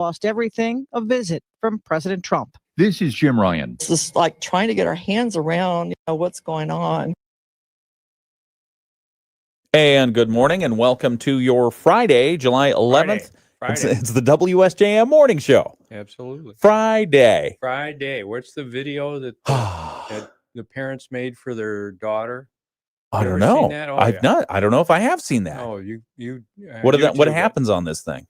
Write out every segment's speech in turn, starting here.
Lost everything, a visit from President Trump. This is Jim Ryan. It's just like trying to get our hands around, what's going on. And good morning and welcome to your Friday, July 11th. Friday. It's the WSJM Morning Show. Absolutely. Friday. What's the video that the parents made for their daughter? I don't ever know. seen that? Oh, I've yeah. not. I don't know if I have seen that. Oh, What YouTube happens on this thing?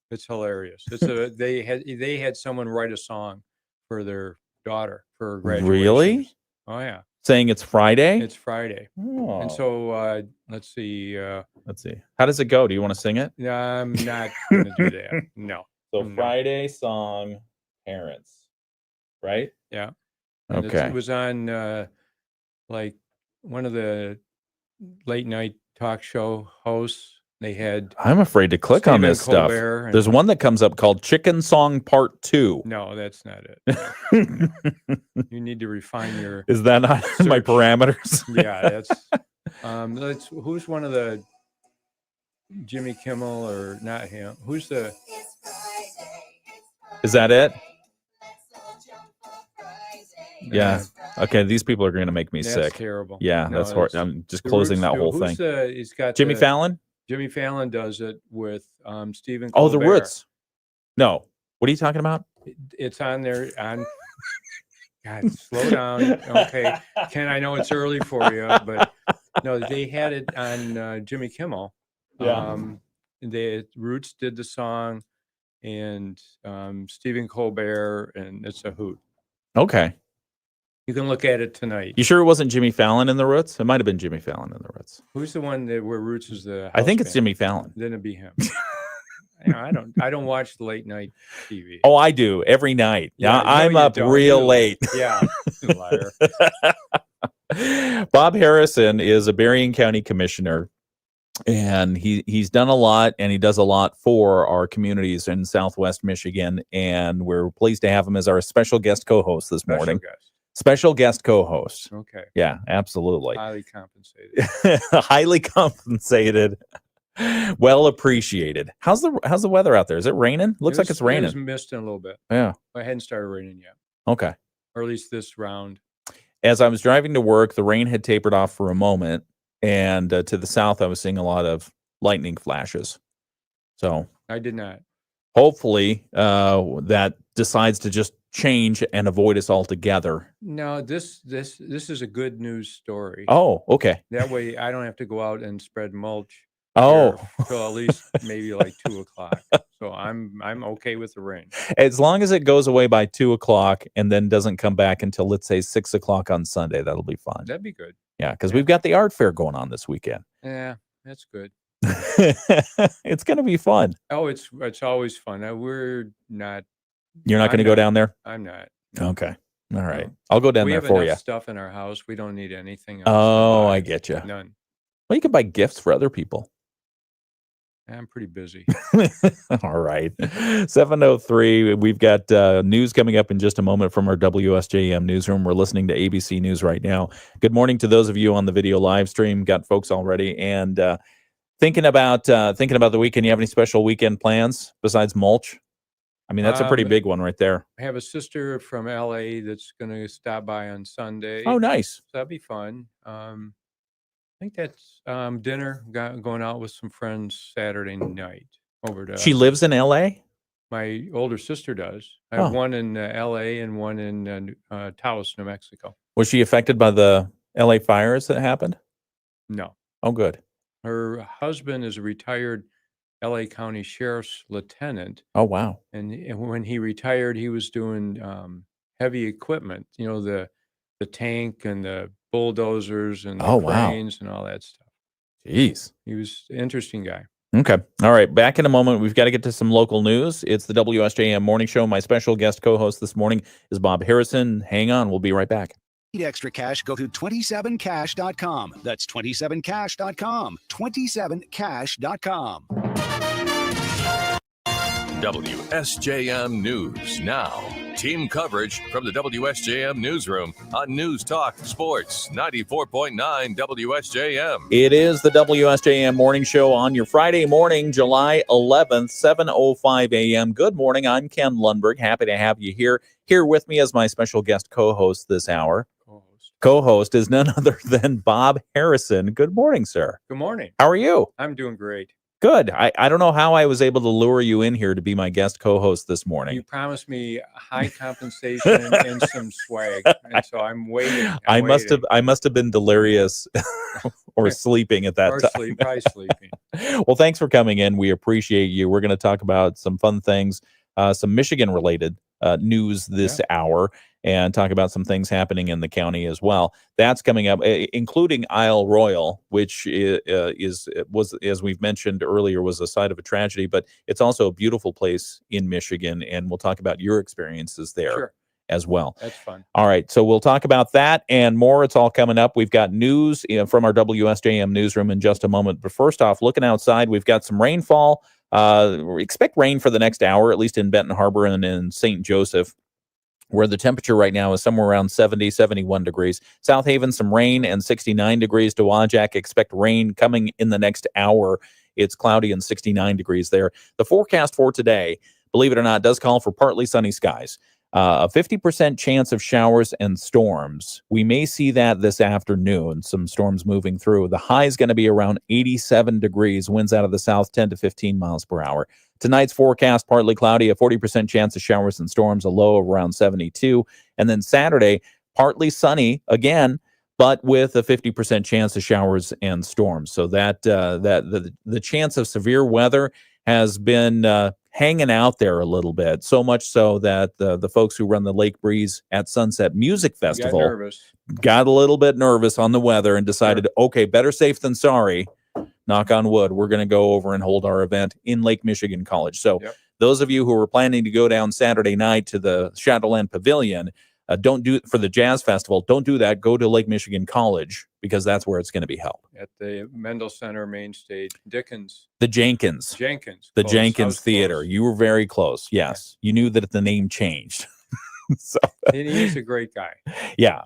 It's hilarious. They had someone write a song for their daughter for her graduation. Really? Oh yeah. Saying it's Friday? It's Friday. Oh. And so let's see. How does it go? Do you want to sing it? I'm not going to do that. No. So No. Friday song, parents, right? Yeah. And Okay. It was on like one of the late night talk show hosts. They had. I'm afraid to click on this stuff. There's one that comes up called Chicken Song Part 2. No, that's not it. No. You need to refine your. Is that not my parameters? Yeah, that's. Who's one of the Jimmy Kimmel or not him? Who's the? Is that it? Yeah. Okay. These people are going to make me That's sick. Terrible. Yeah, No, that's horrible. I'm just closing that whole thing. He's got Jimmy Fallon? Jimmy Fallon does it with Stephen. Oh, the Colbert. Roots. No. What are you talking about? It's on there. God, slow down. Okay, Ken, I know it's early for you, but no, they had it on Jimmy Kimmel. Yeah. The Roots did the song, and Stephen Colbert, and it's a hoot. Okay. You can look at it tonight. You sure it wasn't Jimmy Fallon in the Roots? It might have been Jimmy Fallon in the Roots. Who's the one where Roots is the? I think it's band? Jimmy Fallon. Then it'd be him. I don't watch late night TV. Oh, I do every night. Yeah, I'm you up don't. real You- late. Yeah, you liar. Bob Harrison is a Berrien County commissioner, and he's done a lot, and he does a lot for our communities in Southwest Michigan, and we're pleased to have him as our special guest co-host this morning. Special guest co-host. Okay. Yeah, absolutely. Highly compensated. Highly compensated. Well appreciated. How's the weather out there? Is it raining? Looks like it's raining. It was misting a little bit. Yeah. It hadn't started raining yet. Okay. Or at least this round. As I was driving to work, the rain had tapered off for a moment, and to the south, I was seeing a lot of lightning flashes. So I did not. hopefully that decides to just change and avoid us altogether. No, this is a good news story. Oh, okay. That way I don't have to go out and spread mulch. Oh, Till at least maybe like 2:00. So I'm okay with the rain. as long as it goes away by 2:00 and then doesn't come back until, let's say, 6:00 on Sunday, that'll be fine. That'd be good. Yeah, because we've got the art fair going on this weekend. Yeah, that's good. It's going to be fun. Oh, it's always fun. We're not. You're not going to go down there? I'm not. Okay. All right. No. I'll go down We there have for enough you. stuff in our house. We don't need anything else. Oh, I get you. None. Well, you can buy gifts for other people. I'm pretty busy. All right. 7:03. We've got news coming up in just a moment from our WSJM newsroom. We're listening to ABC News right now. Good morning to those of you on the video live stream. Got folks already. And thinking about the weekend. You have any special weekend plans besides mulch? I mean, that's a pretty big one right there. I have a sister from LA that's going to stop by on Sunday. Oh, nice. So that'd be fun. I think that's dinner, going out with some friends Saturday night over to. She lives in L.A.? My older sister does. I have one in L.A. and one in Taos, New Mexico. Was she affected by the L.A. fires that happened? No. Oh, good. Her husband is a retired L.A. County Sheriff's lieutenant. Oh, wow. And when he retired, he was doing heavy equipment, the tank and the bulldozers and the cranes and all that stuff. Jeez. He was an interesting guy. Okay. All right. Back in a moment. We've got to get to some local news. It's the WSJM Morning Show. My special guest co-host this morning is Bob Harrison. Hang on. We'll be right back. Need extra cash? Go to 27cash.com. That's 27cash.com. 27cash.com. WSJM News now. Team coverage from the WSJM newsroom on News Talk Sports 94.9 WSJM. It is the WSJM Morning Show on your Friday morning, July 11th, 7:05 a.m. Good morning. I'm Ken Lundberg. Happy to have you here. Here with me as my special guest co-host this hour. Co-host is none other than Bob Harrison. Good morning, sir. Good morning. How are you? I'm doing great. Good. I don't know how I was able to lure you in here to be my guest co-host this morning. You promised me high compensation and some swag, and so I'm waiting. I must have been delirious or sleeping at that time. Probably sleeping. Well, thanks for coming in. We appreciate you. We're going to talk about some fun things, some Michigan-related news this hour, and talk about some things happening in the county as well. That's coming up, including Isle Royal, which was, as we've mentioned earlier, was a site of a tragedy, but it's also a beautiful place in Michigan, and we'll talk about your experiences there as well. That's fun. All right, so we'll talk about that and more. It's all coming up. We've got news from our WSJM newsroom in just a moment. But first off, looking outside, we've got some rainfall. We expect rain for the next hour, at least in Benton Harbor and in St. Joseph, where the temperature right now is somewhere around 70, 71 degrees. South Haven, some rain and 69 degrees. Dowagiac, expect rain coming in the next hour. It's cloudy and 69 degrees there. The forecast for today, believe it or not, does call for partly sunny skies. A 50% chance of showers and storms. We may see that this afternoon, some storms moving through. The high is going to be around 87 degrees, winds out of the south 10 to 15 miles per hour. Tonight's forecast, partly cloudy, a 40% chance of showers and storms, a low of around 72. And then Saturday, partly sunny again, but with a 50% chance of showers and storms. So that the chance of severe weather has been hanging out there a little bit, so much so that the folks who run the Lake Breeze at Sunset Music Festival got a little bit nervous on the weather and decided, okay, better safe than sorry. Knock on wood, we're going to go over and hold our event in Lake Michigan College. So those of you who are planning to go down Saturday night to the Shadowland Pavilion, don't do it for the Jazz Festival. Don't do that. Go to Lake Michigan College because that's where it's going to be held. At the Mendel Center main stage, The Jenkins. The Jenkins Theater. Close. You were very close. Yes. You knew that the name changed. So he's a great guy. Yeah.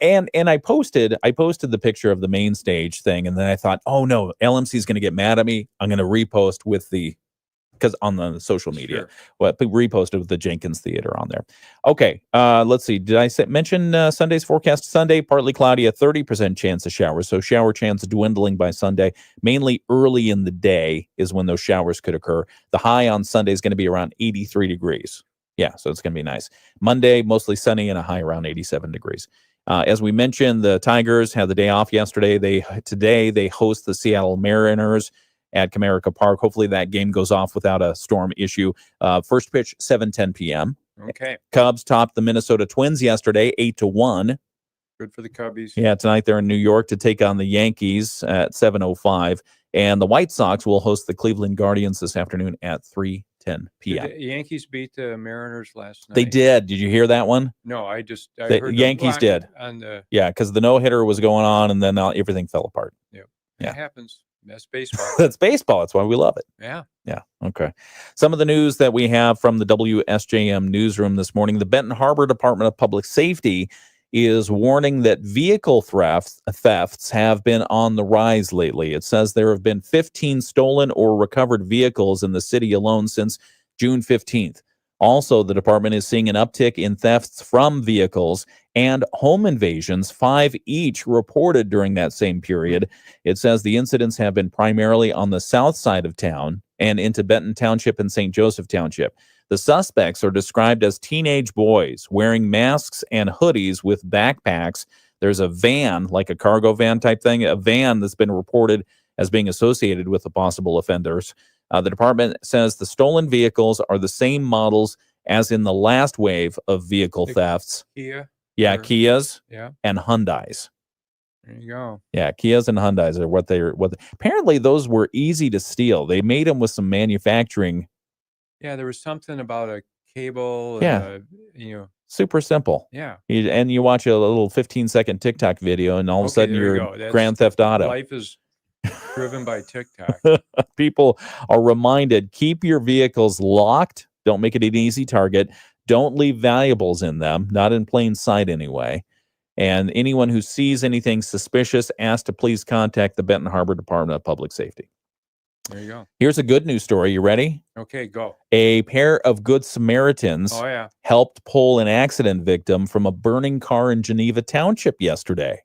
And I posted the picture of the main stage thing, and then I thought, oh no, LMC is going to get mad at me. I'm going to repost with because on the social media, reposted with the Jenkins Theater on there. Okay, let's see. Did I mention Sunday's forecast? Sunday, partly cloudy, a 30% chance of showers. So shower chance dwindling by Sunday. Mainly early in the day is when those showers could occur. The high on Sunday is going to be around 83 degrees. Yeah, so it's going to be nice. Monday, mostly sunny and a high around 87 degrees. As we mentioned, the Tigers had the day off yesterday. Today they host the Seattle Mariners at Comerica Park. Hopefully that game goes off without a storm issue. First pitch, 7:10 p.m. Okay. Cubs topped the Minnesota Twins yesterday, 8-1. Good for the Cubbies. Yeah, tonight they're in New York to take on the Yankees at 7:05. And the White Sox will host the Cleveland Guardians this afternoon at 3:10 p.m. Did the Yankees beat the Mariners last night? They did. Did you hear that one? No, I the heard Yankees did. Yeah, because the no-hitter was going on, and then everything fell apart. Yeah. It happens. That's baseball. That's baseball. That's why we love it. Yeah. Yeah. Okay. Some of the news that we have from the WSJM newsroom this morning: the Benton Harbor Department of Public Safety is warning that vehicle thefts have been on the rise lately. It says there have been 15 stolen or recovered vehicles in the city alone since June 15th. Also, the department is seeing an uptick in thefts from vehicles and home invasions, 5 each reported during that same period. It says the incidents have been primarily on the south side of town and into Benton Township and St. Joseph Township. The suspects are described as teenage boys wearing masks and hoodies with backpacks. There's a van, like a cargo van type thing, a van that's been reported as being associated with the possible offenders. The department says the stolen vehicles are the same models as in the last wave of vehicle thefts. Kia? Yeah, Kias Yeah. and Hyundais. There you go. Yeah, Kias and Hyundais are what apparently those were easy to steal. They made them with some manufacturing. Yeah, there was something about a cable. Yeah. Super simple. Yeah. And you watch a little 15-second TikTok video, and all of a sudden you're Grand Theft Auto. Life is driven by TikTok. People are reminded, keep your vehicles locked. Don't make it an easy target. Don't leave valuables in them, not in plain sight anyway. And anyone who sees anything suspicious, ask to please contact the Benton Harbor Department of Public Safety. There you go. Here's a good news story. You ready? Okay, go. A pair of Good Samaritans helped pull an accident victim from a burning car in Geneva Township yesterday.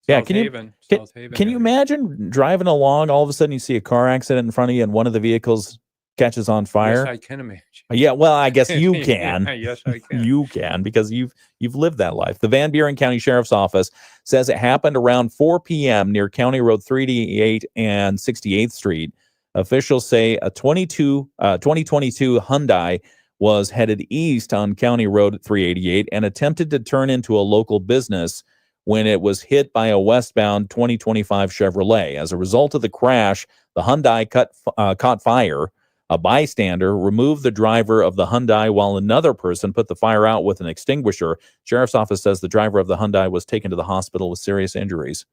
South can Haven. Can you imagine driving along, all of a sudden you see a car accident in front of you and one of the vehicles catches on fire? Yes, I can imagine. Yeah, well, I guess you can. Yes, I can. You can, because you've lived that life. The Van Buren County Sheriff's Office says it happened around 4 p.m. near County Road 388 and 68th Street. Officials say a 2022 Hyundai was headed east on County Road 388 and attempted to turn into a local business when it was hit by a westbound 2025 Chevrolet. As a result of the crash, the Hyundai caught fire. A bystander removed the driver of the Hyundai while another person put the fire out with an extinguisher. Sheriff's Office says the driver of the Hyundai was taken to the hospital with serious injuries.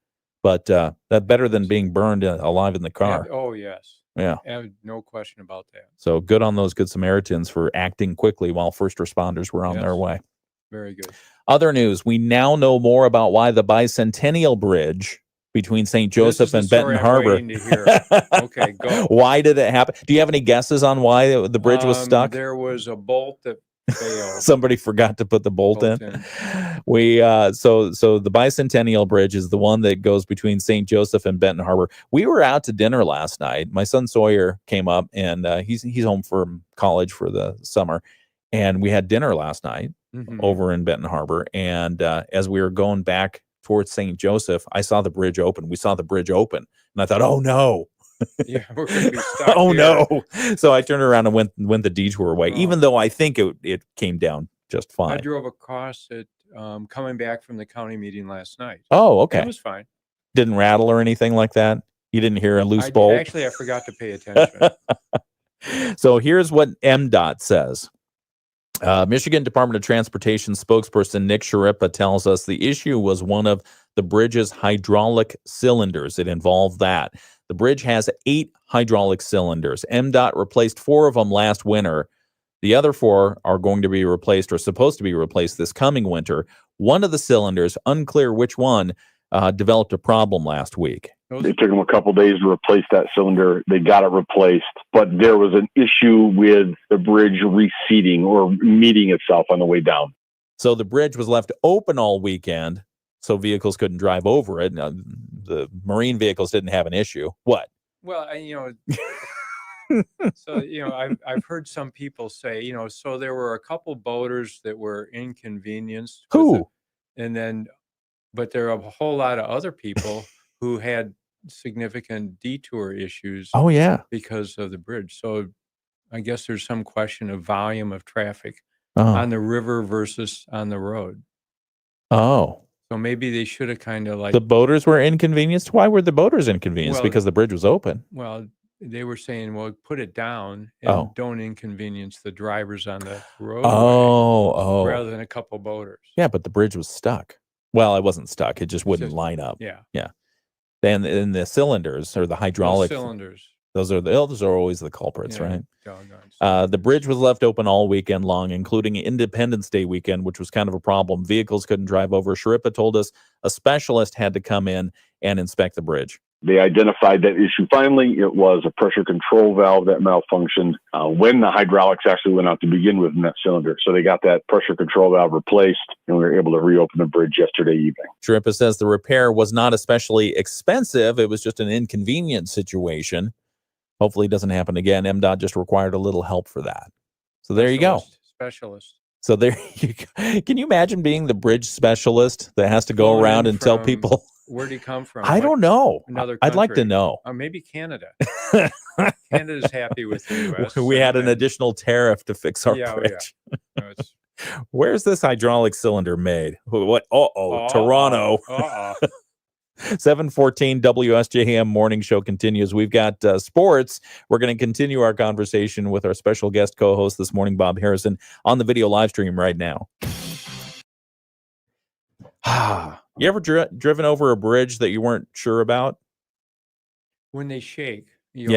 But that's better than being burned alive in the car. Oh, yes. Yeah. No question about that. So good on those Good Samaritans for acting quickly while first responders were on their way. Very good. Other news, we now know more about why the Bicentennial Bridge between St. Joseph and Benton Harbor. Okay, go. Why did it happen? Do you have any guesses on why the bridge was stuck? There was a bolt that failed. Somebody forgot to put the bolt in. So the Bicentennial Bridge is the one that goes between St. Joseph and Benton Harbor. We were out to dinner last night. My son Sawyer came up, and he's home from college for the summer, and we had dinner last night over in Benton Harbor. And as we were going back towards St. Joseph, I saw the bridge open. We saw the bridge open, and I thought, oh no. Yeah, we're going to be stuck. Oh no! So I turned around and went the detour way, even though I think it came down just fine. I drove across it coming back from the county meeting last night. Oh, okay. It was fine. Didn't rattle or anything like that? You didn't hear a loose bolt? Actually, I forgot to pay attention. So here's what MDOT says. Michigan Department of Transportation spokesperson Nick Sharippa tells us the issue was one of the bridge's hydraulic cylinders. It involved that. The bridge has 8 hydraulic cylinders. MDOT replaced 4 of them last winter. The other 4 are going to be replaced or supposed to be replaced this coming winter. One of the cylinders, unclear which one, developed a problem last week. It took them a couple days to replace that cylinder. They got it replaced, but there was an issue with the bridge reseating or meeting itself on the way down. So the bridge was left open all weekend, so vehicles couldn't drive over it. Now, the marine vehicles didn't have an issue. What? Well, so, I've heard some people say, so there were a couple boaters that were inconvenienced. Who? But there are a whole lot of other people who had significant detour issues. Oh, yeah. Because of the bridge. So I guess there's some question of volume of traffic on the river versus on the road. Oh. So maybe they should have kind of the boaters were inconvenienced? Why were the boaters inconvenienced? Because the bridge was open. Well, they were saying, well, put it down and don't inconvenience the drivers on the road. Rather than a couple boaters. Yeah, but the bridge was stuck. Well, it wasn't stuck. It just wouldn't line up. Yeah. Yeah. Then the cylinders or the hydraulic cylinders. Those are always the culprits, right? Doggone. The bridge was left open all weekend long, including Independence Day weekend, which was kind of a problem. Vehicles couldn't drive over. Sharippa told us a specialist had to come in and inspect the bridge. They identified that issue. Finally, it was a pressure control valve that malfunctioned when the hydraulics actually went out to begin with in that cylinder. So they got that pressure control valve replaced, and we were able to reopen the bridge yesterday evening. Sharippa says the repair was not especially expensive. It was just an inconvenient situation. Hopefully it doesn't happen again. MDOT just required a little help for that. So there you go. Specialist. So there you go. Can you imagine being the bridge specialist that has to go around and tell people? Where'd he come from? I don't know. Another country. I'd like to know. Maybe Canada. Canada's happy with the U.S. We had an additional tariff to fix our bridge. Yeah. No, where's this hydraulic cylinder made? What? Toronto. 7:14 WSJM Morning Show continues. We've got sports. We're going to continue our conversation with our special guest co-host this morning, Bob Harrison, on the video live stream right now. You ever driven over a bridge that you weren't sure about? When they shake, you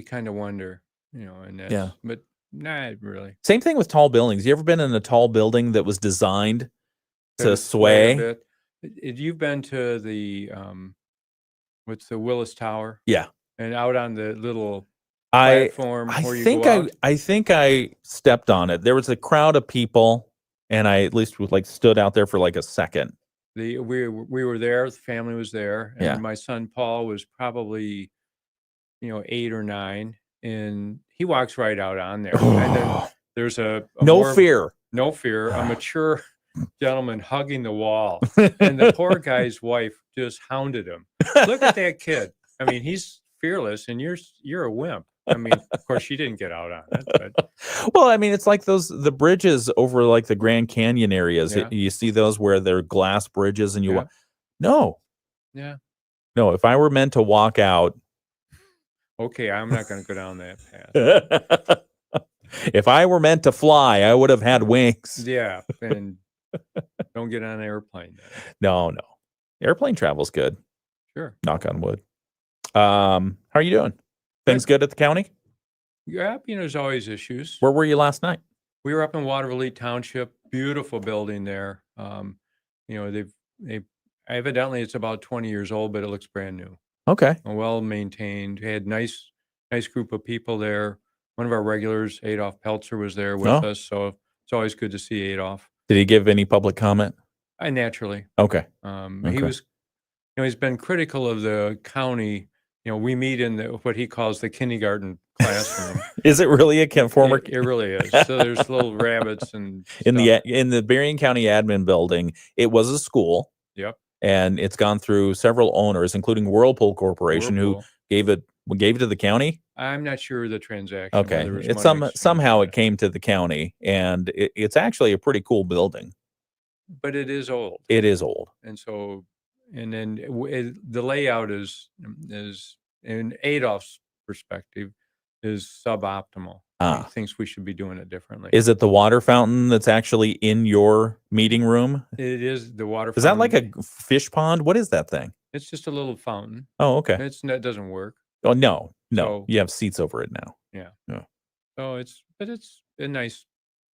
kind of wonder, and that's, but Not really. Same thing with tall buildings. You ever been in a tall building that was designed to A sway? bit. You've been to the what's the Willis Tower? Yeah. And out on the little I platform I where you think go out. I think I stepped on it. There was a crowd of people, and I at least like stood out there for like a second. We were there. The family was there, and Yeah. my son Paul was probably 8 or 9, and he walks right out on there. And then there's a No more- fear. no fear, a mature gentleman hugging the wall, and the poor guy's wife just hounded him. Look at that kid. I mean, he's fearless, and you're a wimp. I mean, of course, she didn't get out on it, but Well, I mean, it's like the bridges over like the Grand Canyon areas. Yeah. You see those where they're glass bridges, and you Yeah. no, yeah. no. If I were meant to walk out, Okay, I'm not going to go down that path. if I were meant to fly, I would have had wings. Yeah, and don't get on an airplane. Then. No. Airplane travel's good. Sure. Knock on wood. How are you doing? Things good at the county? Yeah, there's always issues. Where were you last night? We were up in Waterville Township, beautiful building there. They've evidently it's about 20 years old, but it looks brand new, Okay. well maintained. Had nice group of people there. One of our regulars, Adolf Peltzer, was there with Oh. us, so it's always good to see Adolf. Did he give any public comment? Naturally, Okay. he Okay. was, he's been critical of the county. We meet in what he calls the kindergarten classroom. Is it really a former It really is. So there's little rabbits and in stuff. the Berrien County admin building? It was a school. Yep. And it's gone through several owners, including Whirlpool Corporation, Whirlpool. who gave it to the county. I'm not sure the transaction. Okay, whether it was it's money somehow it exchanged, came to the county, and it's actually a pretty cool building. but it is old, It is old. and so then the layout is in Adolph's perspective is suboptimal. Ah. He thinks we should be doing it differently. Is it the water fountain that's actually in your meeting room? It is the water. Is that like fountain. a fish pond? What is that thing? It just a little fountain. Oh, okay. It doesn't work. Oh, no. So- You have seats over it now. So it's a nice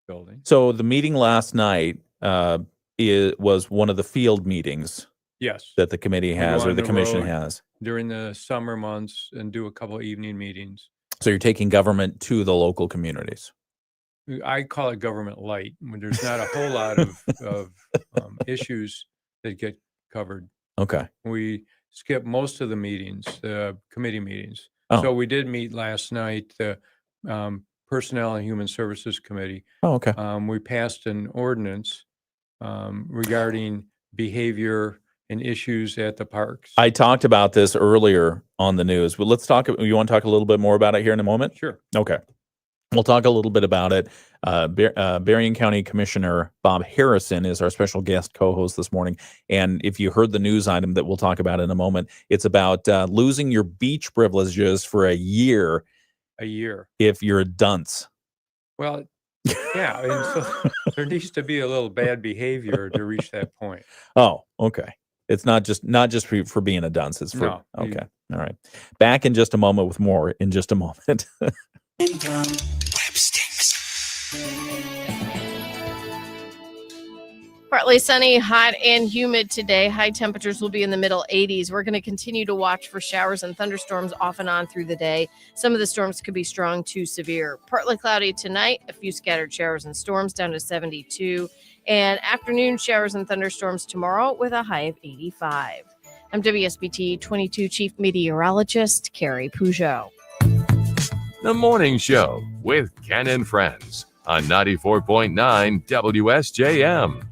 building. So the meeting last night was one of the field meetings Yes. that the committee go has or on the the commission road. has. During the summer months and do a couple of evening meetings. So you're taking government to the local communities. I call it government light. When there's not a whole lot of issues that get covered. Okay. We skip most of the meetings, the committee meetings. Oh. So we did meet last night, the Personnel and Human Services Committee. Oh, okay. We passed an ordinance regarding behavior and issues at the parks. I talked about this earlier on the news, but let's talk. You want to talk a little bit more about it here in a moment? Sure. Okay. We'll talk a little bit about it. Berrien County Commissioner Bob Harrison is our special guest co-host this morning. And if you heard the news item that we'll talk about in a moment, it's about losing your beach privileges for a year if you're a dunce. Well, yeah. And so there needs to be a little bad behavior to reach that point. Oh, okay. It's not just for being a dunce. It's for No, okay. All right. Back in just a moment with more in just a moment. Partly sunny, hot, and humid today. High temperatures will be in the middle 80s. We're going to continue to watch for showers and thunderstorms off and on through the day. Some of the storms could be strong to severe. Partly cloudy tonight, a few scattered showers and storms down to 72. And afternoon showers and thunderstorms tomorrow with a high of 85. I'm WSBT 22 Chief Meteorologist Carrie Peugeot. The Morning Show with Ken and Friends on 94.9 WSJM.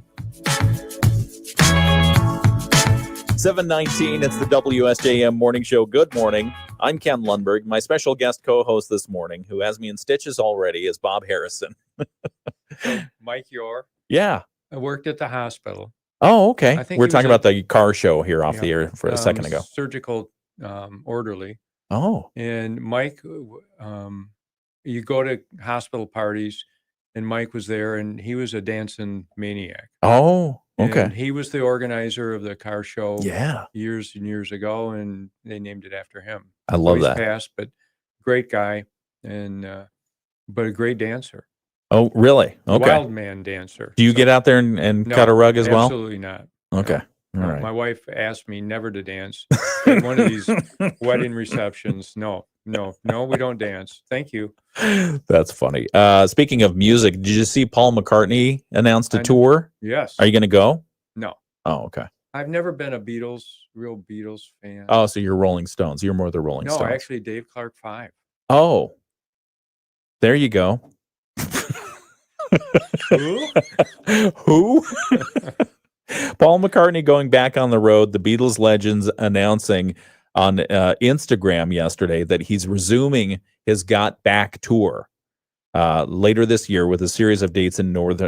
7:19, it's the WSJM Morning Show. Good morning. I'm Ken Lundberg. My special guest co-host this morning, who has me in stitches already, is Bob Harrison. So Mike Yor, Yeah. I worked at the hospital. Oh, okay. I think We're he was talking a- about the car show here off Yeah. the air for a second ago. Surgical orderly. Oh, And Mike, you go to hospital parties, and Mike was there, and he was a dancing maniac. okay. And he was the organizer of the car show Yeah. years and years ago, and they named it after him. I love He's that. passed, but great guy. And but a great dancer. Oh, really? Okay. Wild man dancer. Do you So- get out there and cut a No, rug as well? Absolutely not. Okay. No. All right. My wife asked me never to dance at one of these wedding receptions. No, we don't dance. Thank you. That's funny. Speaking of music, did you see Paul McCartney announced a I- tour? Yes. Are you going to go? No. Oh, okay. I've never been a real Beatles fan. Oh, so you're Rolling Stones. You're more the Rolling no, Stones. actually, Dave Clark 5. Oh, there you go. Who? Who? Paul McCartney going back on the road. The Beatles legends announcing on Instagram yesterday that he's resuming his Got Back tour later this year with a series of dates in North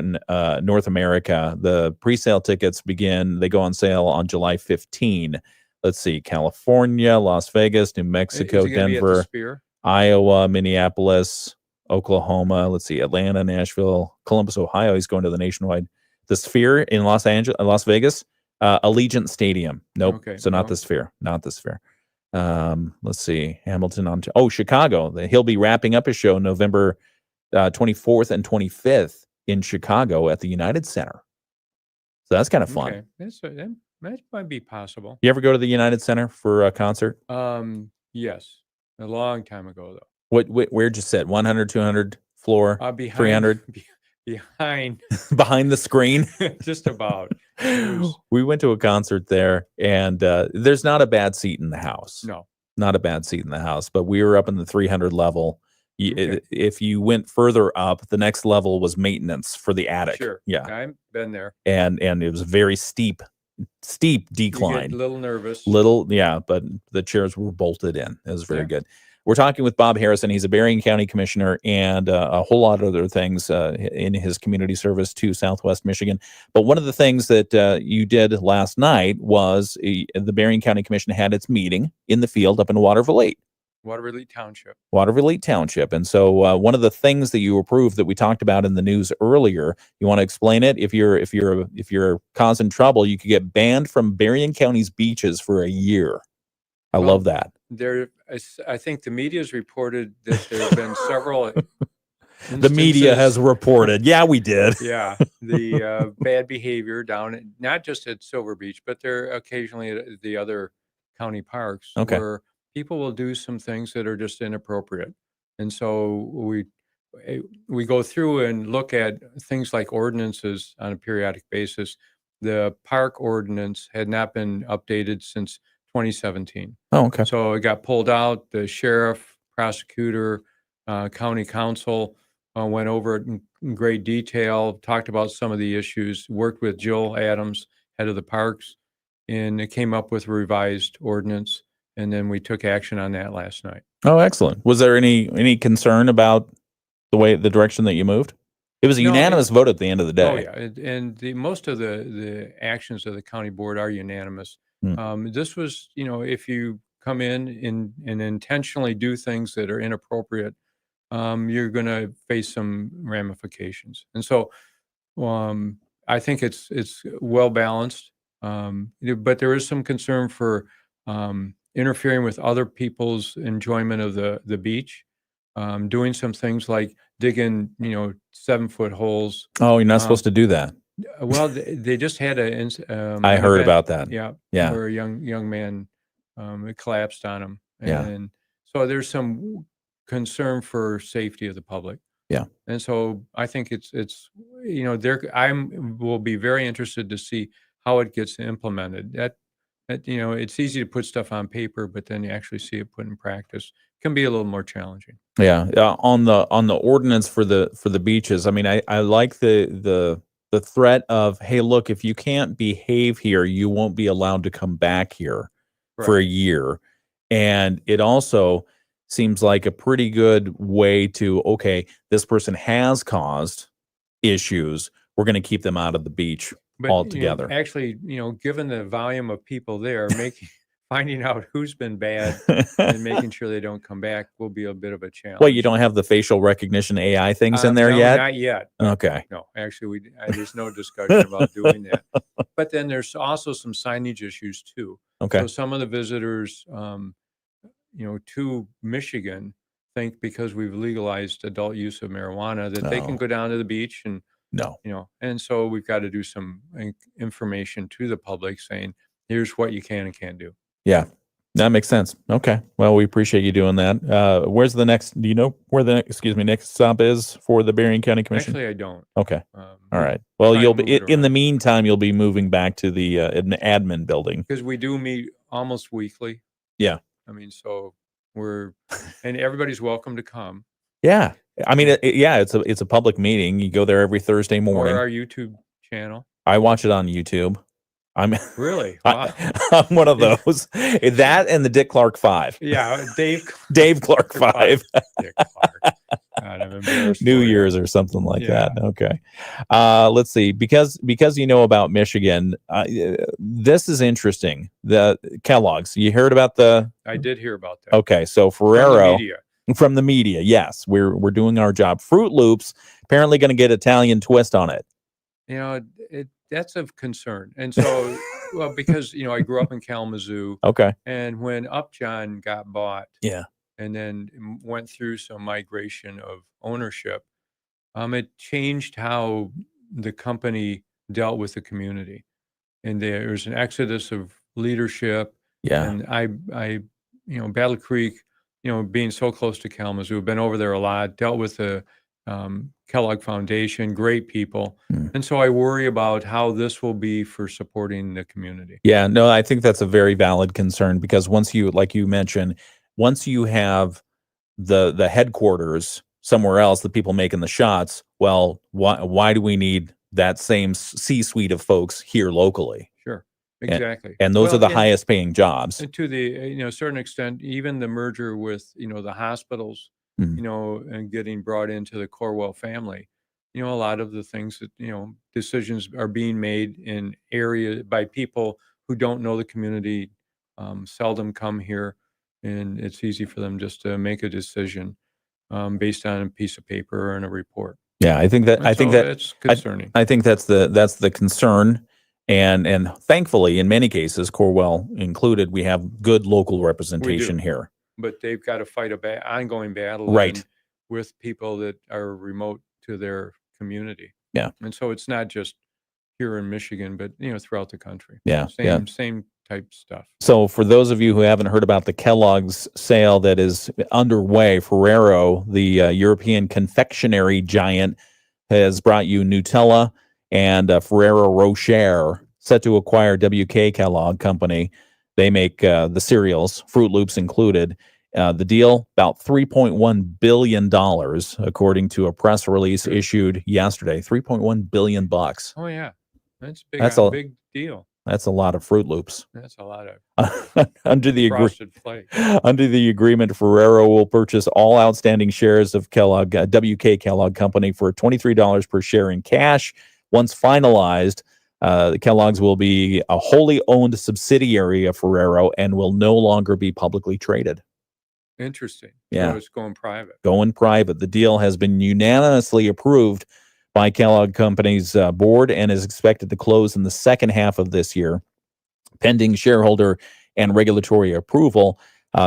America. The pre-sale tickets they go on sale on July 15. Let's see, California, Las Vegas, New Mexico, Is it gonna be at the Denver, Sphere? Iowa, Minneapolis, Oklahoma. Let's see, Atlanta, Nashville, Columbus, Ohio. He's going to the Nationwide. The Sphere in Las Vegas, Allegiant Stadium. Nope. Okay, So not no. the Sphere. Not the Sphere. Let's see, Hamilton on. Oh, Chicago. He'll be wrapping up his show November 24th and 25th in Chicago at the United Center. So that's kind of fun. Okay. That might be possible. You ever go to the United Center for a concert? Yes. A long time ago, though. Where'd you sit? 100, 200 floor, Behind 300 behind behind the screen. just about. It was- We went to a concert there, and there's not a bad seat in the house. no. Not a bad seat in the house, but we were up in the 300 level. Okay. If you went further up, the next level was maintenance for the attic. Sure. Yeah, I've been there. and it was a very steep You decline. get a little nervous. Yeah, but the chairs were bolted in. It was very Yeah. good. We're talking with Bob Harrison. He's a Berrien County commissioner and a whole lot of other things in his community service to Southwest Michigan. But one of the things that you did last night was the Berrien County Commission had its meeting in the field up in Waterville Township. And so one of the things that you approved that we talked about in the news earlier, you want to explain it? If you're causing trouble, you could get banned from Berrien County's beaches for a year. I love that. I think the media has reported that there have been several. The media has reported. Yeah, we did. Yeah, the bad behavior down, not just at Silver Beach, but there occasionally at the other county parks, Okay. where people will do some things that are just inappropriate. And so we go through and look at things like ordinances on a periodic basis. The park ordinance had not been updated since 2017. Oh, okay. So it got pulled out. The sheriff, prosecutor, county council went over it in great detail, talked about some of the issues, worked with Jill Adams, head of the parks, and it came up with a revised ordinance. And then we took action on that last night. Oh, excellent. Was there any concern about the direction that you moved? It was a No, unanimous vote at the end of the day. Oh yeah, and most of the actions of the county board are unanimous. This was, if you come in and intentionally do things that are inappropriate, you're going to face some ramifications. And so, I think it's well balanced, but there is some concern for interfering with other people's enjoyment of the beach, doing some things like digging, 7-foot holes. Oh, you're not supposed to do that. Well, they just had I heard about that. Yeah, Yeah. where a young man it collapsed on him, Yeah. and so there's some concern for safety of the public. Yeah. And so I think it's will be very interested to see how it gets implemented. That it's easy to put stuff on paper, but then you actually see it put in practice can be a little more challenging. Yeah. On the ordinance for the beaches. I mean, I like the threat of, hey, look, if you can't behave here, you won't be allowed to come back here for a year. And it also seems like a pretty good way to, okay, this person has caused issues. We're going to keep them out of the beach altogether. Actually, given the volume of people there, finding out who's been bad and making sure they don't come back will be a bit of a challenge. Well, you don't have the facial recognition AI things in there no, yet? Not yet. Okay. No, actually, there's no discussion about doing that. But then there's also some signage issues too. Okay. So some of the visitors, to Michigan think because we've legalized adult use of marijuana that they can No. go down to the beach and, No. and so we've got to do some information to the public saying, here's what you can and can't do. Yeah. That makes sense. Okay. Well, we appreciate you doing that. Where's the next? Do you know where the next stop is for the Berrien County Commission? Actually, I don't. Okay. All right. Well, try you'll and be move it in the around. meantime. You'll be moving back to the admin building. Because we do meet almost weekly. Yeah. I mean, so and everybody's welcome to come. Yeah. I mean, it's a public meeting. You go there every Thursday morning. Or our YouTube channel. I watch it on YouTube. I'm Really? Wow. I'm one of those. That and the Dick Clark 5. Yeah, Dave Clark 5. Dick Clark. God, I'm embarrassed New for you. Year's or something like that. Okay. Let's see. Because you know about Michigan, this is interesting. The Kellogg's. You heard about the? I did hear about that. Okay, so Ferrero From the media. Yes, we're doing our job. Fruit Loops apparently going to get Italian twist on it. That's of concern. And so, well, because, I grew up in Kalamazoo. Okay. And when Upjohn got bought. Yeah. And then went through some migration of ownership, it changed how the company dealt with the community. And there was an exodus of leadership. Yeah. And I Battle Creek, being so close to Kalamazoo, been over there a lot, dealt with the Kellogg Foundation, great people. And so I worry about how this will be for supporting the community. Yeah, no, I think that's a very valid concern because once you, like you mentioned, once you have the headquarters somewhere else, the people making the shots, well, why do we need that same C-suite of folks here locally? Sure, exactly. And those are the highest paying jobs. And to the certain extent, even the merger with the hospitals, and getting brought into the Corwell family, a lot of the things that decisions are being made in area by people who don't know the community, seldom come here, and it's easy for them just to make a decision based on a piece of paper and a report. Yeah, I think that it's concerning. I think that's the concern, and thankfully, in many cases, Corwell included, we have good local representation here. But they've got to fight ongoing battle, right, with people that are remote to their community. Yeah, and so it's not just here in Michigan, but throughout the country. Yeah, same type stuff. So for those of you who haven't heard about the Kellogg's sale that is underway, Ferrero, the European confectionery giant, has brought you Nutella and Ferrero Rocher, set to acquire WK Kellogg Company. They make the cereals, Fruit Loops included. The deal, about $3.1 billion, according to a press release issued yesterday. $3.1 billion. Oh, yeah. That's big. That's a big deal. That's a lot of Fruit Loops. That's a lot of under the frosted flakes. Under the agreement, Ferrero will purchase all outstanding shares of Kellogg, WK Kellogg Company, for $23 per share in cash. Once finalized, the Kellogg's will be a wholly owned subsidiary of Ferrero and will no longer be publicly traded. Interesting. Yeah. So it's going private. Going private. The deal has been unanimously approved by Kellogg Company's board and is expected to close in the second half of this year, pending shareholder and regulatory approval.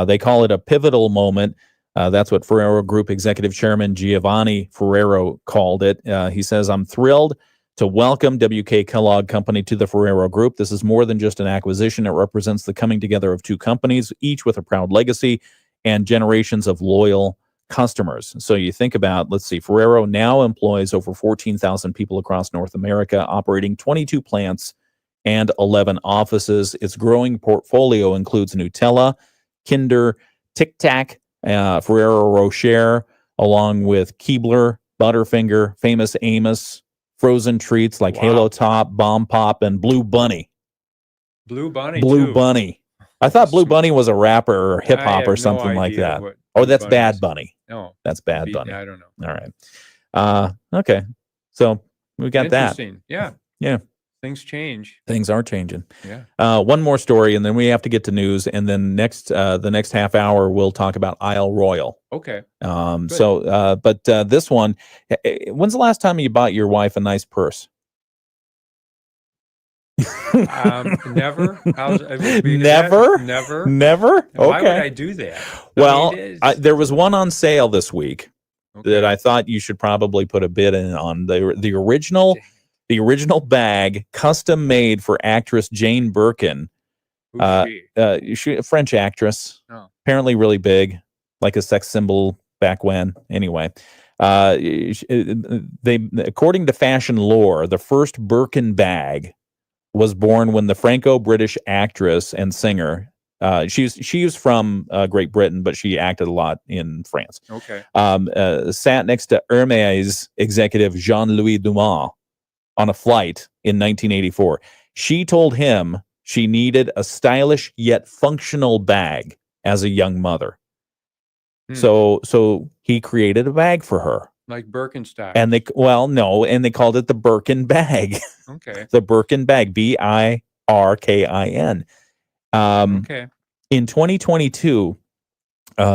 They call it a pivotal moment. That's what Ferrero Group Executive Chairman Giovanni Ferrero called it. He says, "I'm thrilled to welcome WK Kellogg Company to the Ferrero Group. This is more than just an acquisition. It represents the coming together of two companies, each with a proud legacy and generations of loyal customers." So you think about, let's see, Ferrero now employs over 14,000 people across North America, operating 22 plants and 11 offices. Its growing portfolio includes Nutella, Kinder, Tic Tac, Ferrero Rocher, along with Keebler, Butterfinger, Famous Amos, frozen treats like Halo Top, Bomb Pop, and Blue Bunny. Blue Bunny. Bunny. I thought Blue Bunny was a rapper or hip hop or something like that. Oh, that's Bad Bunny. No, that's Bad Bunny. I don't know. All right. Okay. So we got that. Interesting. Yeah. Yeah. Things change. Things are changing. Yeah. One more story, and then we have to get to news. And then the next half hour, we'll talk about Isle Royal. Okay. But this one, when's the last time you bought your wife a nice purse? Never. Never? Never. Never? Why would Okay. I do that? Well, it's- there was one on sale this week that okay. I thought you should probably put a bid in on. The original bag, custom made for actress Jane Birkin. Who's she? She a French actress. Oh. Apparently really big, like a sex symbol back when. Anyway, they according to fashion lore, the first Birkin bag was born when the Franco-British actress and singer. She was from Great Britain, but she acted a lot in France. Okay. Sat next to Hermès executive Jean-Louis Dumas on a flight in 1984. She told him she needed a stylish yet functional bag as a young mother. So he created a bag for her. Like Birkenstock. And they called it the Birkin bag. Okay. The Birkin bag, Birkin. Okay. In 2022,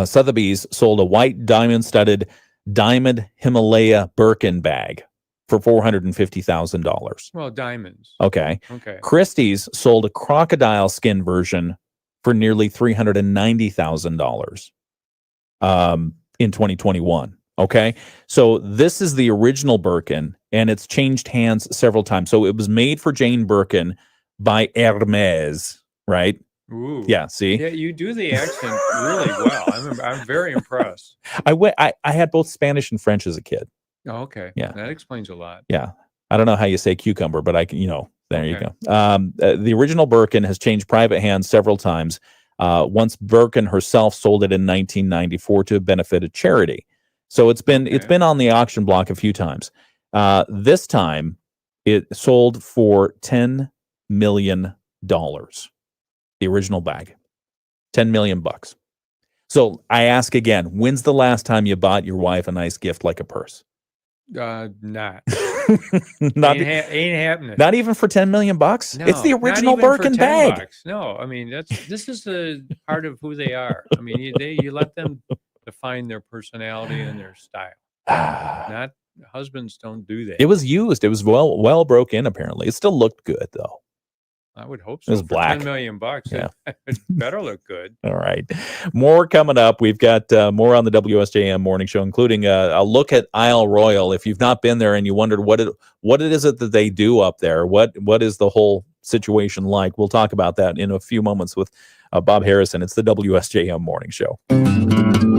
Sotheby's sold a white diamond-studded diamond Himalaya Birkin bag for $450,000. Well, diamonds. Okay. Okay. Christie's sold a crocodile skin version for nearly $390,000 in 2021. Okay. So this is the original Birkin, and it's changed hands several times. So it was made for Jane Birkin by Hermès, right? Ooh. Yeah. See? Yeah, you do the accent really well. I'm very impressed. I had both Spanish and French as a kid. Oh, okay. Yeah. That explains a lot. Yeah. I don't know how you say cucumber, but I can, there you Okay. go. The original Birkin has changed private hands several times. Once Birkin herself sold it in 1994 to benefit a charity. So it's been on the auction block a few times. This time it sold for $10 million. The original bag. $10 million. So I ask again, when's the last time you bought your wife a nice gift like a purse? Not. not ain't happening. Not even for $10 million. No, It's the not original even for Birkin 10 bag. bucks. No, I mean this is the part of who they are. I mean, you let them define their personality and their style. Not husbands don't do that. It was used. It was well broke in. Apparently, it still looked good though. I would hope so. It was For black. $10 million. Yeah. It better look good. All right, more coming up. We've got more on the WSJM Morning Show, including a look at Isle Royal. If you've not been there and you wondered what it is that they do up there, what is the whole situation like? We'll talk about that in a few moments with Bob Harrison. It's the WSJM Morning Show.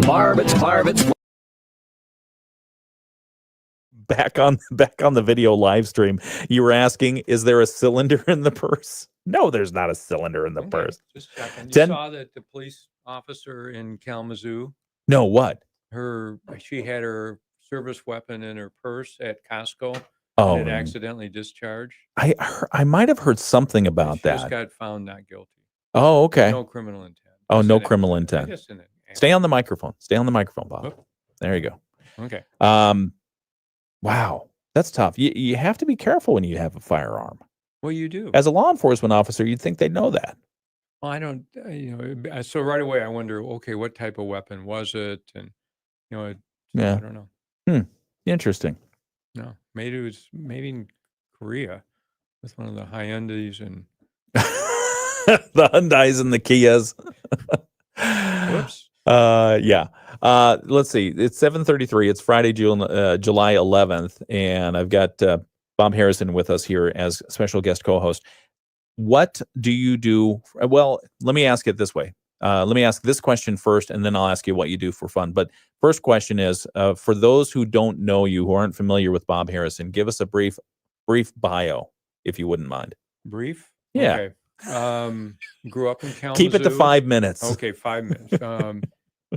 Marvitz. Back on the video live stream, you were asking, is there a cylinder in the purse? No, there's not a cylinder in the Okay, purse. just checking. You 10 saw that the police officer in Kalamazoo, No, what? she had her service weapon in her purse at Costco. Oh, And it accidentally discharged. I might have heard something about She that. just got found not guilty. Oh, okay. No criminal intent. Oh, Just no in it. criminal intent. Just in it. Stay on the microphone. Stay on the microphone, Bob. Whoop. There you go. Okay. Wow, that's tough. You have to be careful when you have a firearm. Well, you do. As a law enforcement officer, you'd think they'd know that. Well, I don't, so right away I wonder, okay, what type of weapon was it? And, I Yeah. don't know. Interesting. No, maybe it was made in Korea with one of the Hyundais and The Hyundais and the Kias. whoops. Yeah. Let's see. It's 7:33. It's Friday, July 11th, and I've got Bob Harrison with us here as special guest co-host. What do you do? Well, let me ask it this way. Let me ask this question first, and then I'll ask you what you do for fun. But first question is, for those who don't know you, who aren't familiar with Bob Harrison, give us a brief bio, if you wouldn't mind. Brief? Yeah. Okay. Grew up in Kalamazoo. Keep it to 5 minutes. Okay, 5 minutes.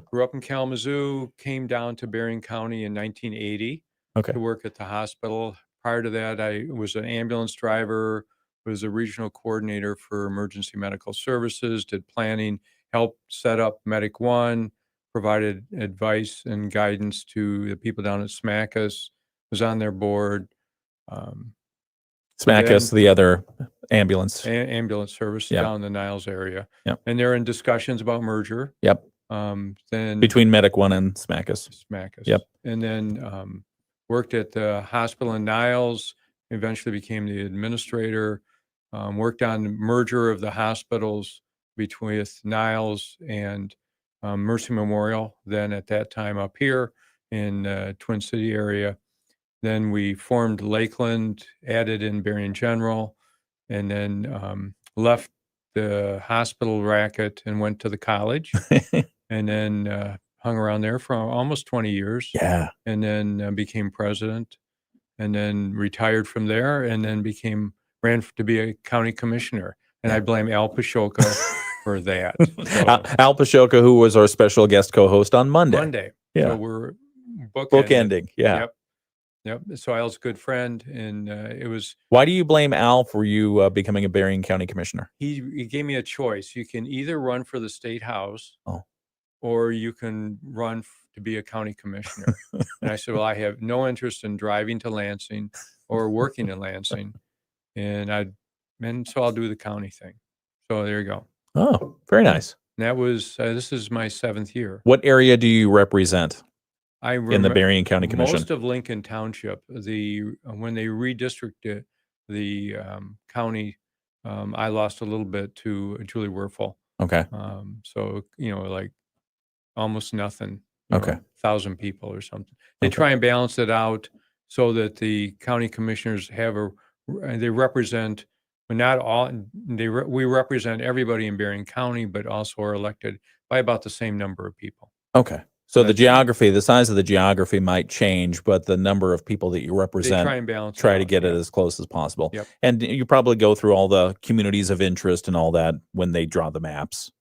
Grew up in Kalamazoo, came down to Berrien County in 1980 Okay. to work at the hospital. Prior to that, I was an ambulance driver, was a regional coordinator for emergency medical services, did planning, helped set up Medic One, provided advice and guidance to the people down at SMACUS, was on their board. SMACUS, the other ambulance. Ambulance service Yep. down in the Niles area. Yep. And they're in discussions about merger. Yep. Then Between Medic One and SMACUS. SMACUS. Yep. And then worked at the hospital in Niles, eventually became the administrator, worked on the merger of the hospitals with Niles and Mercy Memorial, then at that time up here in Twin City area. Then we formed Lakeland, added in Berrien General, and then left the hospital racket and went to the college, and then hung around there for almost 20 years. Yeah. And then became president, and then retired from there, and then ran to be a county commissioner. And I blame Al Pashoka for that. So, Al Pashoka, who was our special guest co-host on Monday. Yeah. So we're bookending. Yeah. Yep. So Al's a good friend, and it was. Why do you blame Al for you becoming a Berrien County commissioner? He gave me a choice. You can either run for the state house, or you can run to be a county commissioner. And I said, well, I have no interest in driving to Lansing or working in Lansing, and so I'll do the county thing. So there you go. Oh, very nice. And that was this is my 7th year. What area do you represent? In the Berrien County Commission? Most of Lincoln Township. When they redistricted the county, I lost a little bit to Julie Werfel. Okay. So, like almost nothing. 1,000 people or something. They try and balance it out so that the county commissioners they represent, but not all, we represent everybody in Berrien County, but also are elected by about the same number of people. Okay. So the size of the geography might change, but the number of people that you represent, try to get it as close as possible. Yep. And you probably go through all the communities of interest and all that when they draw the maps.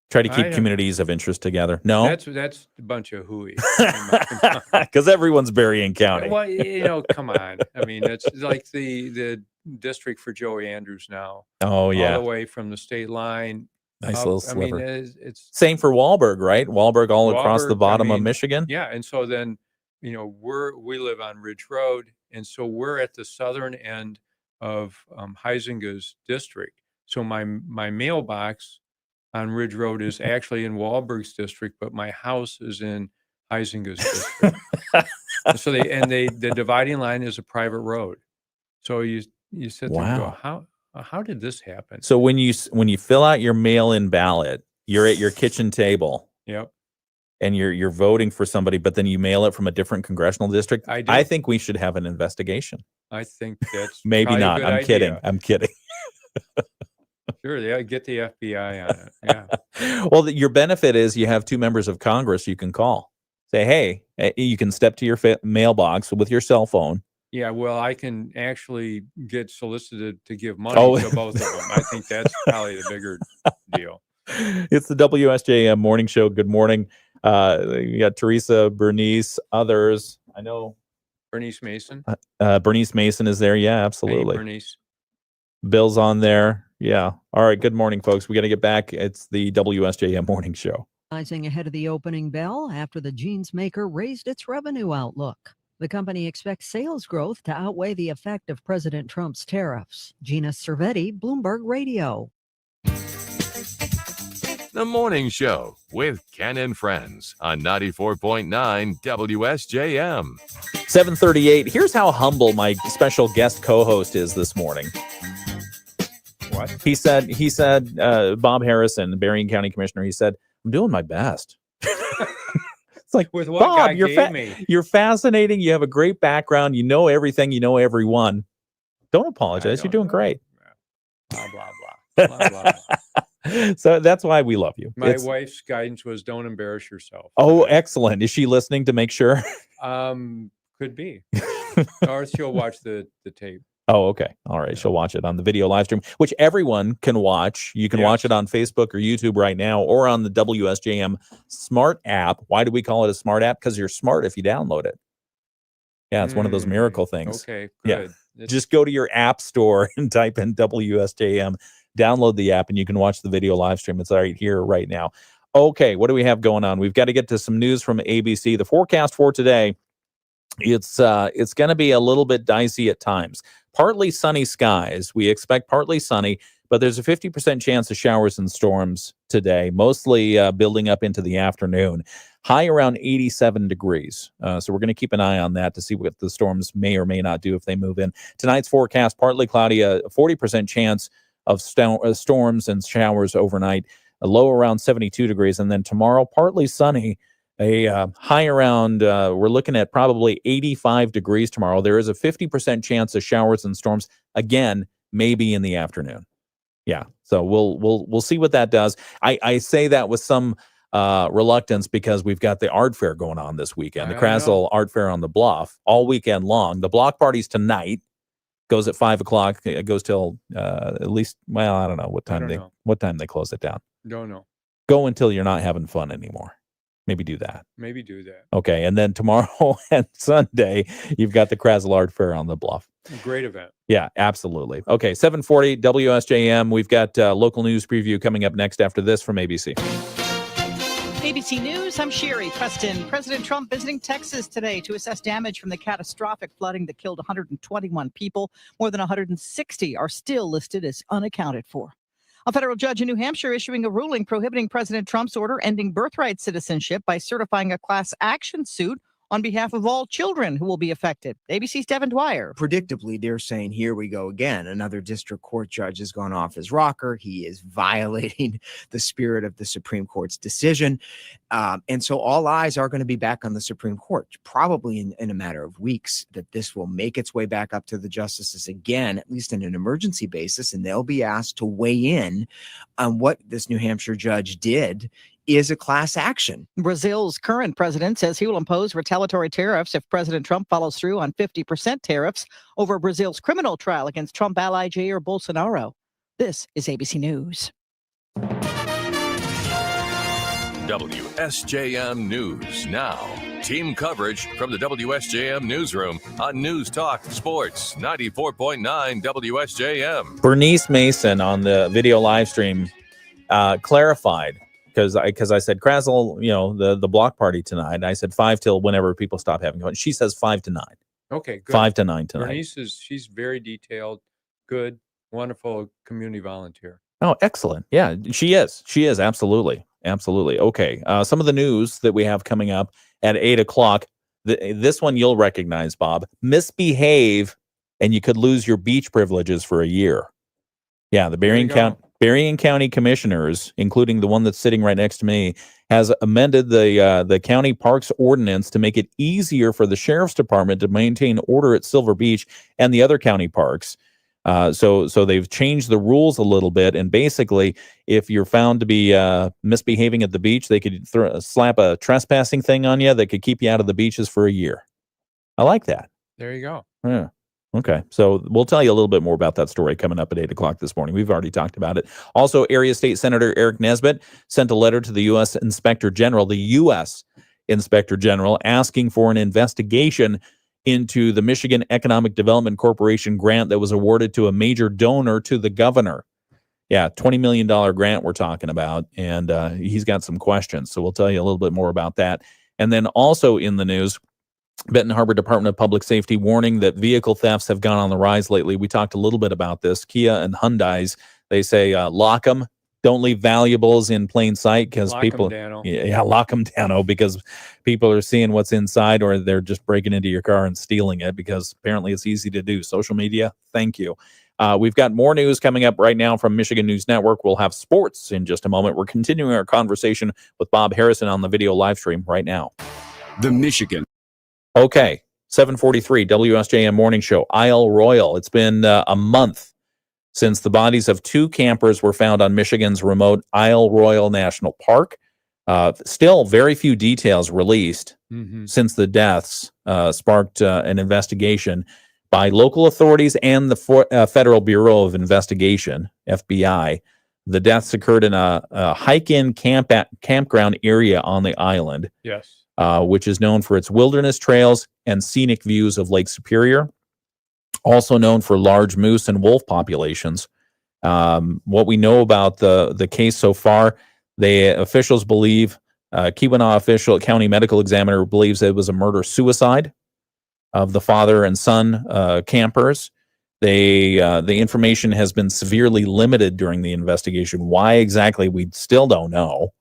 Try to keep communities of interest together. No, that's a bunch of hooey. Because everyone's Berrien County. Well, come on. I mean, it's like the district for Joey Andrews now. Oh yeah, all the way from the state line. Nice little sliver. I mean, it's same for Wahlberg, right? Wahlberg across the bottom of Michigan. Yeah, and so then, we live on Ridge Road, and so we're at the southern end of Huizinga's district. So my mailbox on Ridge Road is actually in Wahlberg's district, but my house is in Huizinga's district. So the dividing line is a private road. So you sit there and go, how did this happen? So when you fill out your mail-in ballot, you're at your kitchen table. Yep. And you're voting for somebody, but then you mail it from a different congressional district. I think we should have an investigation. I think that's maybe not. I'm kidding. Sure, yeah, get the FBI on it. Yeah. Well, your benefit is you have 2 members of Congress you can call. Say, hey, you can step to your mailbox with your cell phone. Yeah, well, I can actually get solicited to give money to both of them. I think that's probably the bigger deal. It's the WSJM Morning Show. Good morning. You got Teresa, Bernice, others. I know. Bernice Mason. Bernice Mason is there. Yeah, absolutely. Hey, Bernice. Bill's on there. Yeah. All right. Good morning, folks. We got to get back. It's the WSJM Morning Show. Rising ahead of the opening bell after the jeans maker raised its revenue outlook. The company expects sales growth to outweigh the effect of President Trump's tariffs. Gina Cervetti, Bloomberg Radio. The Morning Show with Ken and Friends on 94.9 WSJM. 7:38. Here's how humble my special guest co-host is this morning. What? He said, Bob Harrison, Berrien County Commissioner, he said, I'm doing my best. It's like, with what Bob, God you're fascinating. You have a great background. You know everything. You know everyone. Don't apologize. You're doing great. Blah, blah, blah. Blah, blah, blah. So that's why we love you. My wife's guidance was don't embarrass yourself. Oh, excellent. Is she listening to make sure? Could be. Or she'll watch the tape. Oh, okay. All right. She'll watch it on the video live stream, which everyone can watch. You can watch it on Facebook or YouTube right now, or on the WSJM Smart app. Why do we call it a smart app? Because you're smart if you download it. Yeah, it's one of those miracle things. Okay, good. Yeah. Just go to your app store and type in WSJM, download the app, and you can watch the video live stream. It's right here, right now. Okay, what do we have going on? We've got to get to some news from ABC. The forecast for today, it's going to be a little bit dicey at times. Partly sunny skies. We expect partly sunny, but there's a 50% chance of showers and storms today, mostly building up into the afternoon. High around 87 degrees. So we're going to keep an eye on that to see what the storms may or may not do if they move in. Tonight's forecast, partly cloudy, a 40% chance of storms and showers overnight, a low around 72 degrees. And then tomorrow, partly sunny, a high around, we're looking at probably 85 degrees tomorrow. There is a 50% chance of showers and storms, again, maybe in the afternoon. Yeah, so we'll see what that does. I say that with some reluctance because we've got the art fair going on this weekend, the Krasl Art Fair on the Bluff, all weekend long. The block party's tonight, goes at 5 o'clock. It goes till at least, well, I don't know what time they close it down. Don't know. Go until you're not having fun anymore. Maybe do that. Maybe do that. Okay, and then tomorrow and Sunday, you've got the Krasl Art Fair on the Bluff. Great event. Yeah, absolutely. Okay, 740 WSJM. We've got local news preview coming up next after this from ABC. ABC News, I'm Sherry Preston. President Trump visiting Texas today to assess damage from the catastrophic flooding that killed 121 people. More than 160 are still listed as unaccounted for. A federal judge in New Hampshire issuing a ruling prohibiting President Trump's order ending birthright citizenship by certifying a class action suit on behalf of all children who will be affected. ABC's Devin Dwyer. Predictably, they're saying, here we go again. Another district court judge has gone off his rocker. He is violating the spirit of the Supreme Court's decision. And so all eyes are going to be back on the Supreme Court, probably in a matter of weeks, that this will make its way back up to the justices again, at least in an emergency basis, and they'll be asked to weigh in on what this New Hampshire judge did is a class action. Brazil's current president says he will impose retaliatory tariffs if President Trump follows through on 50% tariffs over Brazil's criminal trial against Trump ally Jair Bolsonaro. This is ABC News. WSJM News Now. Team coverage from the WSJM Newsroom on News Talk Sports 94.9 WSJM. Bernice Mason on the video live stream clarified, because I said Krasl, the block party tonight. And I said 5 till whenever people stop having fun. She says 5 to 9. Okay, good. 5 to 9 tonight. Bernice she's very detailed, good, wonderful community volunteer. Oh, excellent. Yeah, she is. She is. Absolutely. Absolutely. Okay. Some of the news that we have coming up at 8 o'clock. This one you'll recognize, Bob. Misbehave and you could lose your beach privileges for a year. Yeah, the Berrien County Commissioners, including the one that's sitting right next to me, has amended the county parks ordinance to make it easier for the sheriff's department to maintain order at Silver Beach and the other county parks. So they've changed the rules a little bit, and basically, if you're found to be misbehaving at the beach, they could slap a trespassing thing on you that could keep you out of the beaches for a year. I like that. There you go. Yeah. Okay, so we'll tell you a little bit more about that story coming up at 8 o'clock this morning. We've already talked about it. Also, Area State Senator Eric Nesbitt sent a letter to the U.S. Inspector General, asking for an investigation into the Michigan Economic Development Corporation grant that was awarded to a major donor to the governor. Yeah, $20 million grant we're talking about, and he's got some questions, so we'll tell you a little bit more about that. And then also in the news, Benton Harbor Department of Public Safety warning that vehicle thefts have gone on the rise lately. We talked a little bit about this. Kia and Hyundais, they say lock them. Don't leave valuables in plain sight because people, lock them down because people are seeing what's inside, or they're just breaking into your car and stealing it because apparently it's easy to do. Social media, thank you. We've got more news coming up right now from Michigan News Network. We'll have sports in just a moment. We're continuing our conversation with Bob Harrison on the video live stream right now. The Michigan. Okay, 7:43 WSJM Morning Show. Isle Royal. It's been a month since the bodies of 2 campers were found on Michigan's remote Isle Royal National Park. Still very few details released since the deaths sparked an investigation by local authorities and the Federal Bureau of Investigation, FBI. The deaths occurred in a hike-in campground area on the island. Yes. Which is known for its wilderness trails and scenic views of Lake Superior, also known for large moose and wolf populations. What we know about the case so far, the officials believe, Keweenaw county medical examiner believes it was a murder-suicide of the father and son campers. The information has been severely limited during the investigation. Why exactly, we still don't know.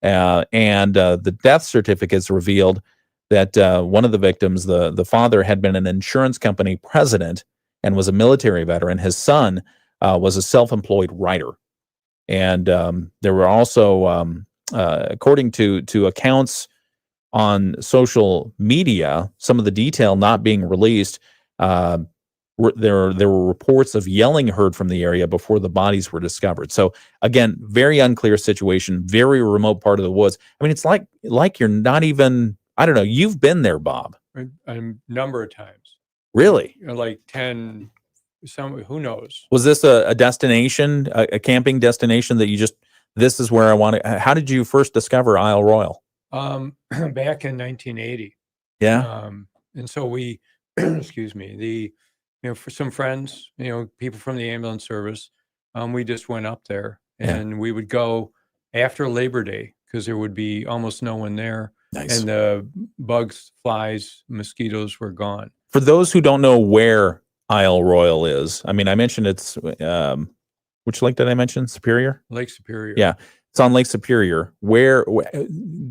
And the death certificates revealed that one of the victims, the father, had been an insurance company president and was a military veteran. His son was a self-employed writer. And there were also, according to accounts on social media, some of the detail not being released, there were reports of yelling heard from the area before the bodies were discovered. So again, very unclear situation, very remote part of the woods. I mean, it's like you're not even, I don't know, you've been there, Bob. A number of times. Really? Like 10, who knows? Was this a destination, a camping destination that you just, this is where I want to, how did you first discover Isle Royal? Back in 1980. Yeah. And so we, excuse me, for some friends, people from the ambulance service, we just went up there and we would go after Labor Day because there would be almost no one there. Nice. And the bugs, flies, mosquitoes were gone. For those who don't know where Isle Royal is, I mean, I mentioned it's, which lake did I mention? Superior? Lake Superior. Yeah. It's on Lake Superior. Where,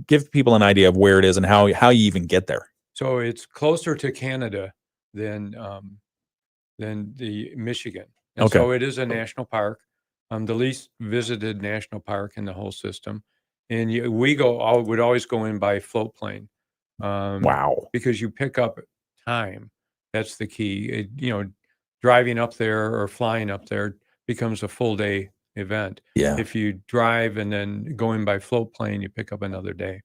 give people an idea of where it is and how you even get there. So it's closer to Canada than the Michigan. And Okay. so it is a national park, the least visited national park in the whole system. And we would always go in by float plane. Wow. Because you pick up time. That's the key. Driving up there or flying up there becomes a full day event. Yeah. If you drive and then go in by float plane, you pick up another day.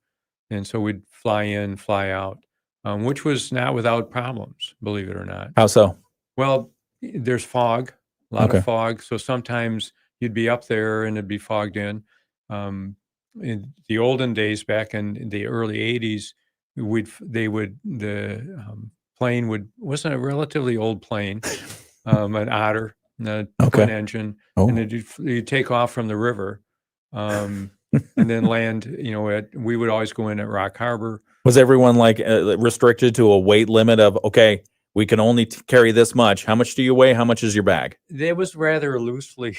And so we'd fly in, fly out, which was not without problems, believe it or not. How so? Well, there's fog, a lot of fog. So sometimes you'd be up there and it'd be fogged in. In the olden days, back in the early 80s, the plane wasn't a relatively old plane, an Otter, a twin engine, and you'd take off from the river, and then land. We would always go in at Rock Harbor. Was everyone restricted to a weight limit of, okay, we can only carry this much? How much do you weigh? How much is your bag? It was rather loosely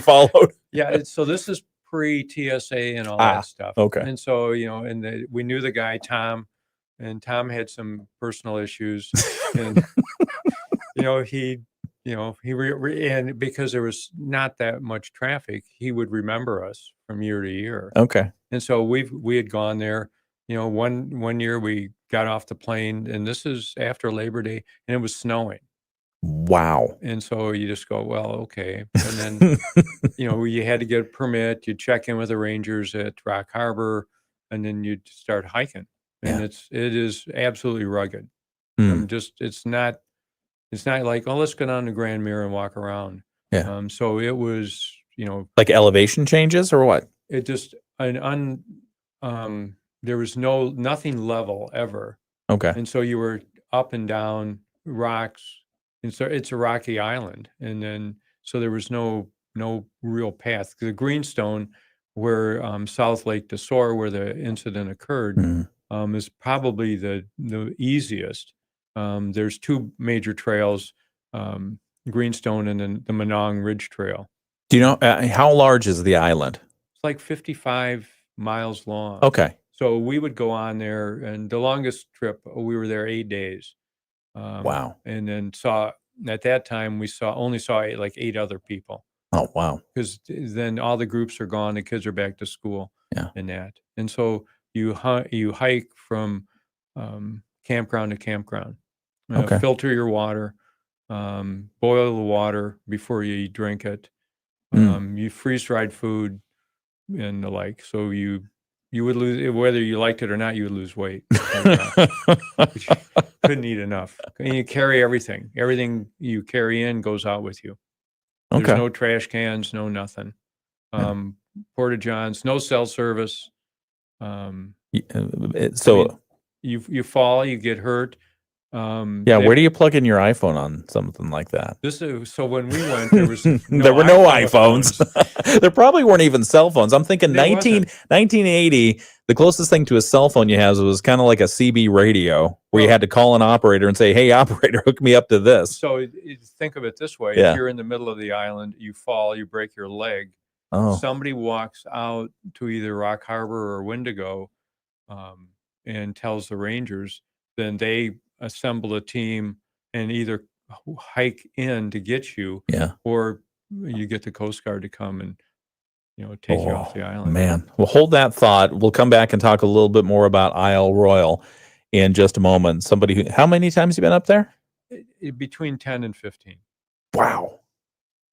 followed. Yeah. So this is pre-TSA and all that stuff. Okay. And so, we knew the guy, Tom, and Tom had some personal issues. And, and because there was not that much traffic, he would remember us from year to year. Okay. And so we had gone there. One year we got off the plane, and this is after Labor Day, and it was snowing. Wow. And so you just go, well, okay. And then, you had to get a permit. You check in with the rangers at Rock Harbor, and then you'd start hiking. And it is absolutely rugged. It's not like, oh, let's go down to Grand Mirror and walk around. Yeah. So it was, like elevation changes or what? It just, there was nothing level ever. Okay. And so you were up and down rocks. And so it's a rocky island. And then, so there was no real path. The Greenstone, where South Lake DeSoar, where the incident occurred, is probably the easiest. There's two major trails, Greenstone and then the Menong Ridge Trail. Do you know how large is the island? It's like 55 miles long. Okay. So we would go on there, and the longest trip, we were there 8 days. Wow. And then at that time, we only saw like 8 other people. Oh, wow. Because then all the groups are gone, the kids are back to school. Yeah. And that. And so you hike from campground to campground. Filter your water, boil the water before you drink it. You freeze-dried food and the like. So you would lose, whether you liked it or not, you would lose weight. Couldn't eat enough. And you carry everything. Everything you carry in goes out with you. There's no trash cans, no nothing. Porta-johns, no cell service. So you fall, you get hurt. Yeah, where do you plug in your iPhone on something like that? This is so when we went, there was there were no iPhones. telephones. There probably weren't even cell phones. I'm thinking There wasn't. 1980, the closest thing to a cell phone you have was kind of like a CB radio where you Well- had to call an operator and say, hey, operator, hook me up to this. So think of it this way: Yeah. if you're in the middle of the island, you fall, you break your leg. Oh, Somebody walks out to either Rock Harbor or Wendigo, and tells the Rangers. Then they assemble a team and either hike in to get you, yeah. or you get the Coast Guard to come and take you off the island. Man, well, hold that thought. We'll come back and talk a little bit more about Isle Royal in just a moment. How many times have you been up there? Between 10 and 15. Wow.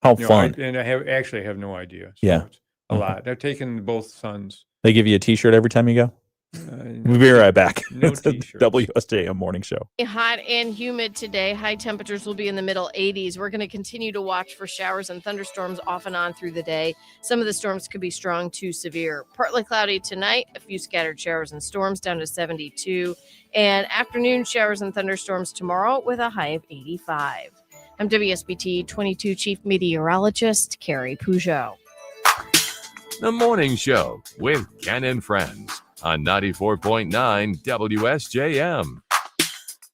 How fun. I have no idea. So Yeah. it's a lot. I've taken both sons. They give you a t-shirt every time you go? We'll be right back. No It's the t-shirts. WSJM Morning Show. Hot and humid today. High temperatures will be in the middle 80s. We're going to continue to watch for showers and thunderstorms off and on through the day. Some of the storms could be strong to severe. Partly cloudy tonight, a few scattered showers and storms down to 72. And afternoon showers and thunderstorms tomorrow with a high of 85. I'm WSBT 22 Chief Meteorologist Carrie Peugeot. The Morning Show with Ken and Friends on 94.9 WSJM.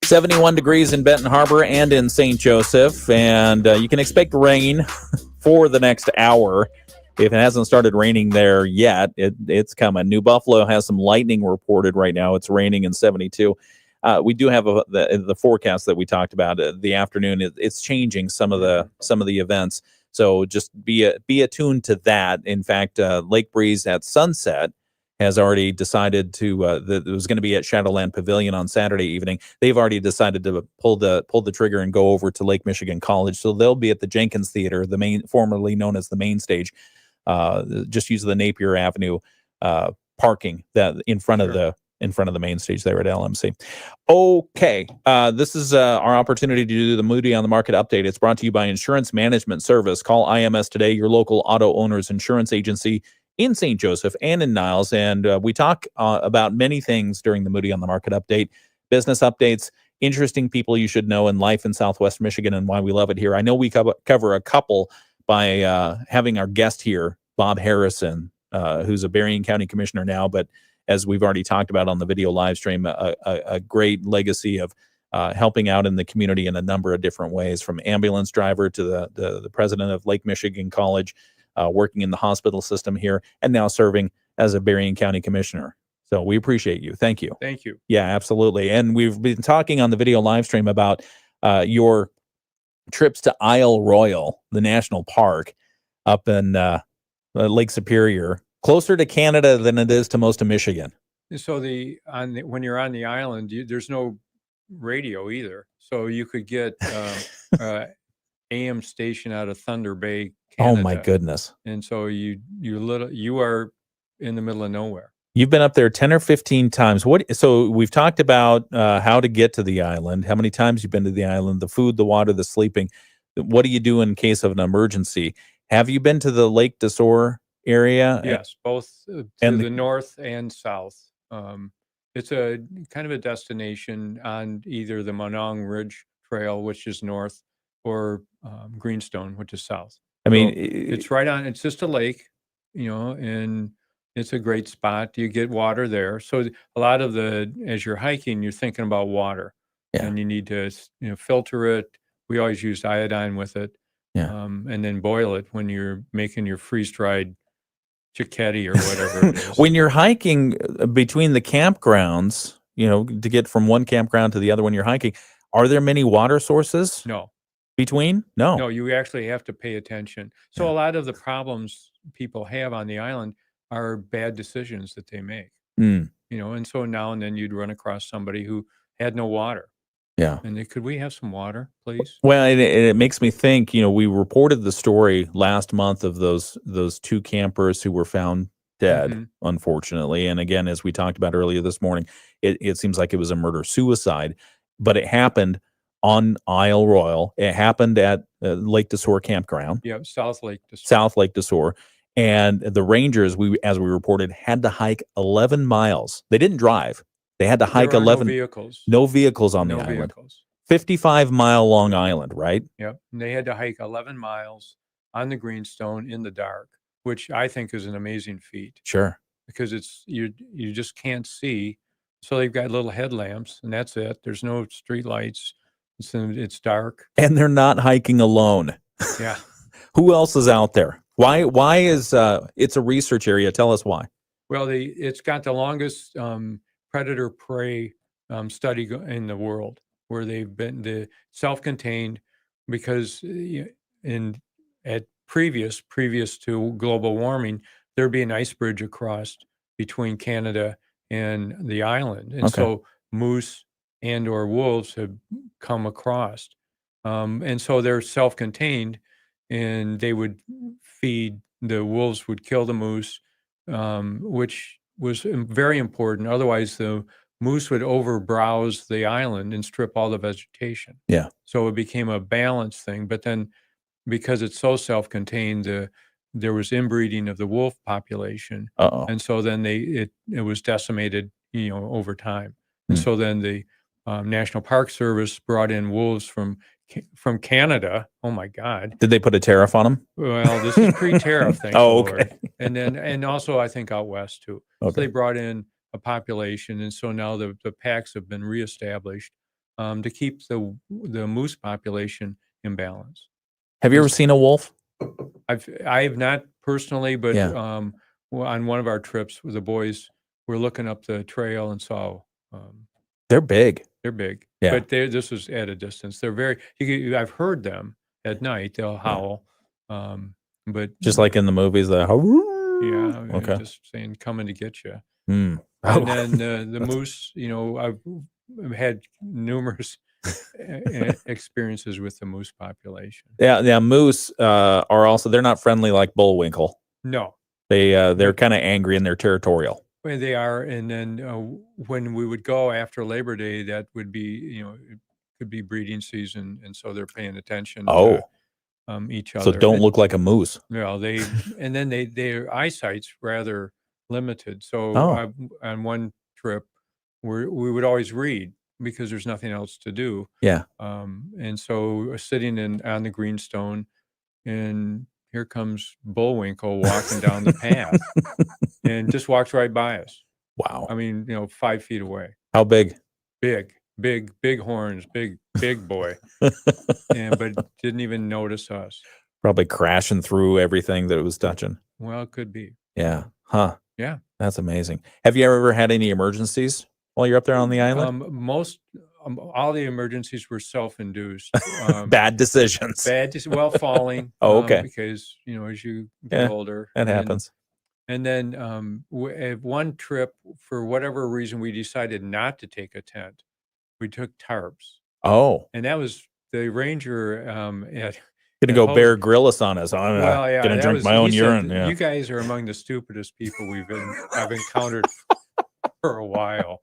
71 degrees in Benton Harbor and in St. Joseph, and you can expect rain for the next hour. If it hasn't started raining there yet, it's coming. New Buffalo has some lightning reported right now. It's raining in 72. We do have the forecast that we talked about. The afternoon, it's changing some of the events. So just be attuned to that. In fact, Lake Breeze at sunset has already decided that it was going to be at Shadowland Pavilion on Saturday evening. They've already decided to pull the trigger and go over to Lake Michigan College. So they'll be at the Jenkins Theater, formerly known as the main stage. Just use the Napier Avenue parking that in front of the main stage there at LMC. Okay, this is our opportunity to do the Moody on the Market update. It's brought to you by Insurance Management Service. Call IMS today, your local auto owner's insurance agency in St. Joseph and in Niles. And we talk about many things during the Moody on the Market update, business updates, interesting people you should know in life in Southwest Michigan and why we love it here. I know we cover a couple by having our guest here, Bob Harrison, who's a Berrien County Commissioner now, but as we've already talked about on the video live stream, a great legacy of helping out in the community in a number of different ways, from ambulance driver to the president of Lake Michigan College, working in the hospital system here, and now serving as a Berrien County Commissioner. So we appreciate you. Thank you. Thank you. Yeah, absolutely. And we've been talking on the video live stream about your trips to Isle Royal, the national park up in Lake Superior, closer to Canada than it is to most of Michigan. So when you're on the island, there's no radio either. So you could get AM station out of Thunder Bay, Canada. Oh my goodness. And so you are in the middle of nowhere. You've been up there 10 or 15 times. So we've talked about how to get to the island, how many times you've been to the island, the food, the water, the sleeping. What do you do in case of an emergency? Have you been to the Lake Desor area? Yes, both to the north and south. It's a kind of a destination on either the Monong Ridge Trail, which is north, or Greenstone, which is south. I mean, it's right on. It's just a lake, and it's a great spot. You get water there. So a lot of as you're hiking, you're thinking about water, and you need to filter it. We always used iodine with it, and then boil it when you're making your freeze-dried chickadee or whatever it is. When you're hiking between the campgrounds, to get from one campground to the other when you're hiking, are there many water sources? No. Between? No. No, you actually have to pay attention. So a lot of the problems people have on the island are bad decisions that they make. And so now and then you'd run across somebody who had no water. Yeah. And could we have some water, please? Well, it makes me think, we reported the story last month of those two campers who were found dead, unfortunately. And again, as we talked about earlier this morning, it seems like it was a murder-suicide, but it happened on Isle Royal. It happened at Lake Desor Campground. Yeah, South Lake Desor. South Lake Desor. And the Rangers, as we reported, had to hike 11 miles. They didn't drive. They had to hike There are 11. no vehicles. No vehicles on the No island. vehicles. 55-mile long island, right? Yep. And they had to hike 11 miles on the greenstone in the dark, which I think is an amazing feat Sure. because it's you just can't see. So they've got little headlamps and that's it. There's no street lights. It's dark. And they're not hiking alone. Yeah. Who else is out there? Why is it's a research area? Tell us why. Well, it's got the longest predator prey study in the world, where they've been the self-contained, because in at previous to global warming, there'd be an ice bridge across between Canada and the island, and so moose and or wolves have come across, and so they're self-contained, and they would feed the wolves would kill the moose, which was very important. Otherwise, the moose would overbrowse the island and strip all the vegetation. Yeah. So it became a balance thing. But then, because it's so self-contained, there was inbreeding of the wolf population, Uh-oh. and so then it was decimated, over time. And so then the National Park Service brought in wolves from Canada. Oh my God! Did they put a tariff on them? Well, this is pre-tariff, thank Oh, the okay. Lord. And also I think out west too. So Okay. they brought in a population, and so now the packs have been reestablished to keep the moose population in balance. Have you ever seen a wolf? I've not personally, but Yeah. on one of our trips, the boys were looking up the trail and saw They're big. they're big, Yeah. but this was at a distance. They're very. I've heard them at night. They'll howl, but Just like in the movies. yeah, Okay. just saying coming to get you. Hmm. And then the moose. I've had numerous experiences with the moose population. Yeah. Moose are also, they're not friendly like bullwinkle. No, They're kind of angry and they're territorial. well, they are. And then when we would go after Labor Day, that would be it could be breeding season, and so they're paying attention. Oh. To, each So other. don't look like a moose. And then their eyesight's rather limited. So Oh. on one trip, we would always read because there's nothing else to do. Yeah. And so sitting on the greenstone, and here comes Bullwinkle walking down the path, and just walks right by us. Wow. I mean, 5 feet away. How big? Big horns, big boy, but didn't even notice us. Probably crashing through everything that it was touching. Well, it could be. Yeah. Huh. Yeah. That's amazing. Have you ever had any emergencies while you're up there on the island? All the emergencies were self-induced. Bad decisions. Falling. Oh, okay. Because as you get older, That happens. And then at one trip, for whatever reason, we decided not to take a tent. We took tarps, Oh. and that was the ranger Gonna go Bear Grylls on us. I'm gonna that drink was- my own he said, urine. Yeah. You guys are among the stupidest people I've encountered for a while.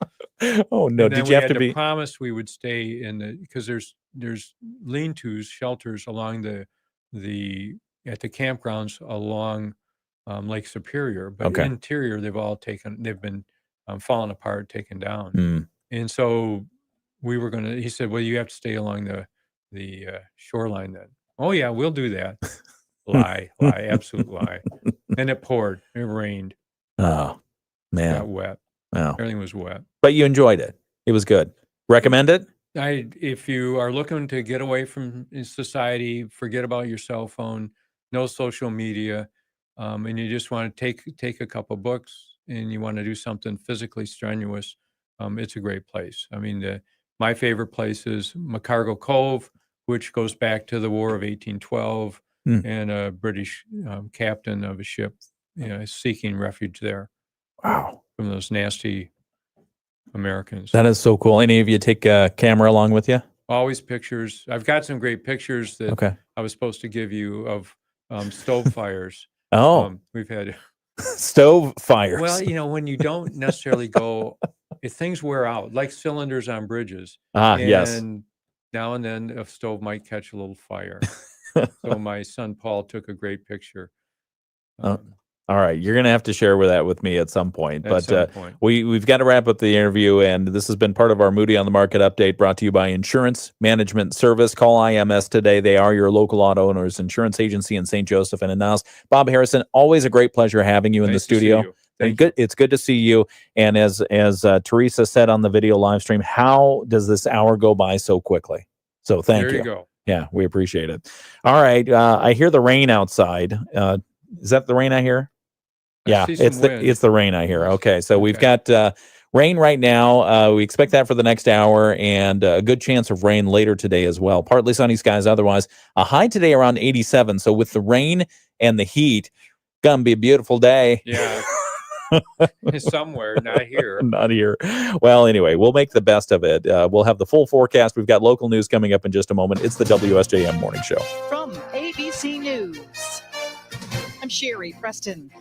Oh no! And then Did we you have had to be? promise we would stay because there's lean-tos, shelters along at the campgrounds along Lake Superior, but Okay. interior they've been fallen apart, taken down, Hmm. and so we were gonna. He said, "Well, you have to stay along the shoreline then." Oh yeah, we'll do that. Lie, absolute lie. And it poured, it rained, Oh man! got wet. Wow. Everything was wet. But you enjoyed it. It was good. Recommend it? If you are looking to get away from society, forget about your cell phone, no social media, and you just want to take a couple books and you want to do something physically strenuous, it's a great place. I mean, my favorite place is McCargo Cove, which goes back to the War of 1812, and a British captain of a ship seeking refuge there. Wow. From those nasty Americans. That is so cool. Any of you take a camera along with you? Always pictures. I've got some great pictures that I was supposed to give you of stove fires. Oh, we've had stove fires. Well, when you don't necessarily go, if things wear out, like cylinders on bridges. Yes. And now and then a stove might catch a little fire. So my son Paul took a great picture. All right, you're gonna have to share that with me at some point. At some point. We've got to wrap up the interview, and this has been part of our Moody on the Market update, brought to you by Insurance Management Service. Call IMS today; they are your local auto owners insurance agency in St. Joseph and Annaus. Bob Harrison, always a great pleasure having you in the Nice to see studio. you. And good, it's good to see you. And as Teresa said on the video live stream, how does this hour go by so quickly? So thank There you. you go. Yeah, we appreciate it. All right, I hear the rain outside. Is that the rain I hear? Yeah, see some wind. it's the rain I hear. Okay, so we've Okay. got rain right now. We expect that for the next hour, and a good chance of rain later today as well. Partly sunny skies otherwise. A high today around 87. So with the rain and the heat, gonna be a beautiful day. Yeah. Somewhere, not here. Not here. Well, anyway, we'll make the best of it. We'll have the full forecast. We've got local news coming up in just a moment. It's the WSJM Morning Show. From ABC News, I'm Sherry Preston.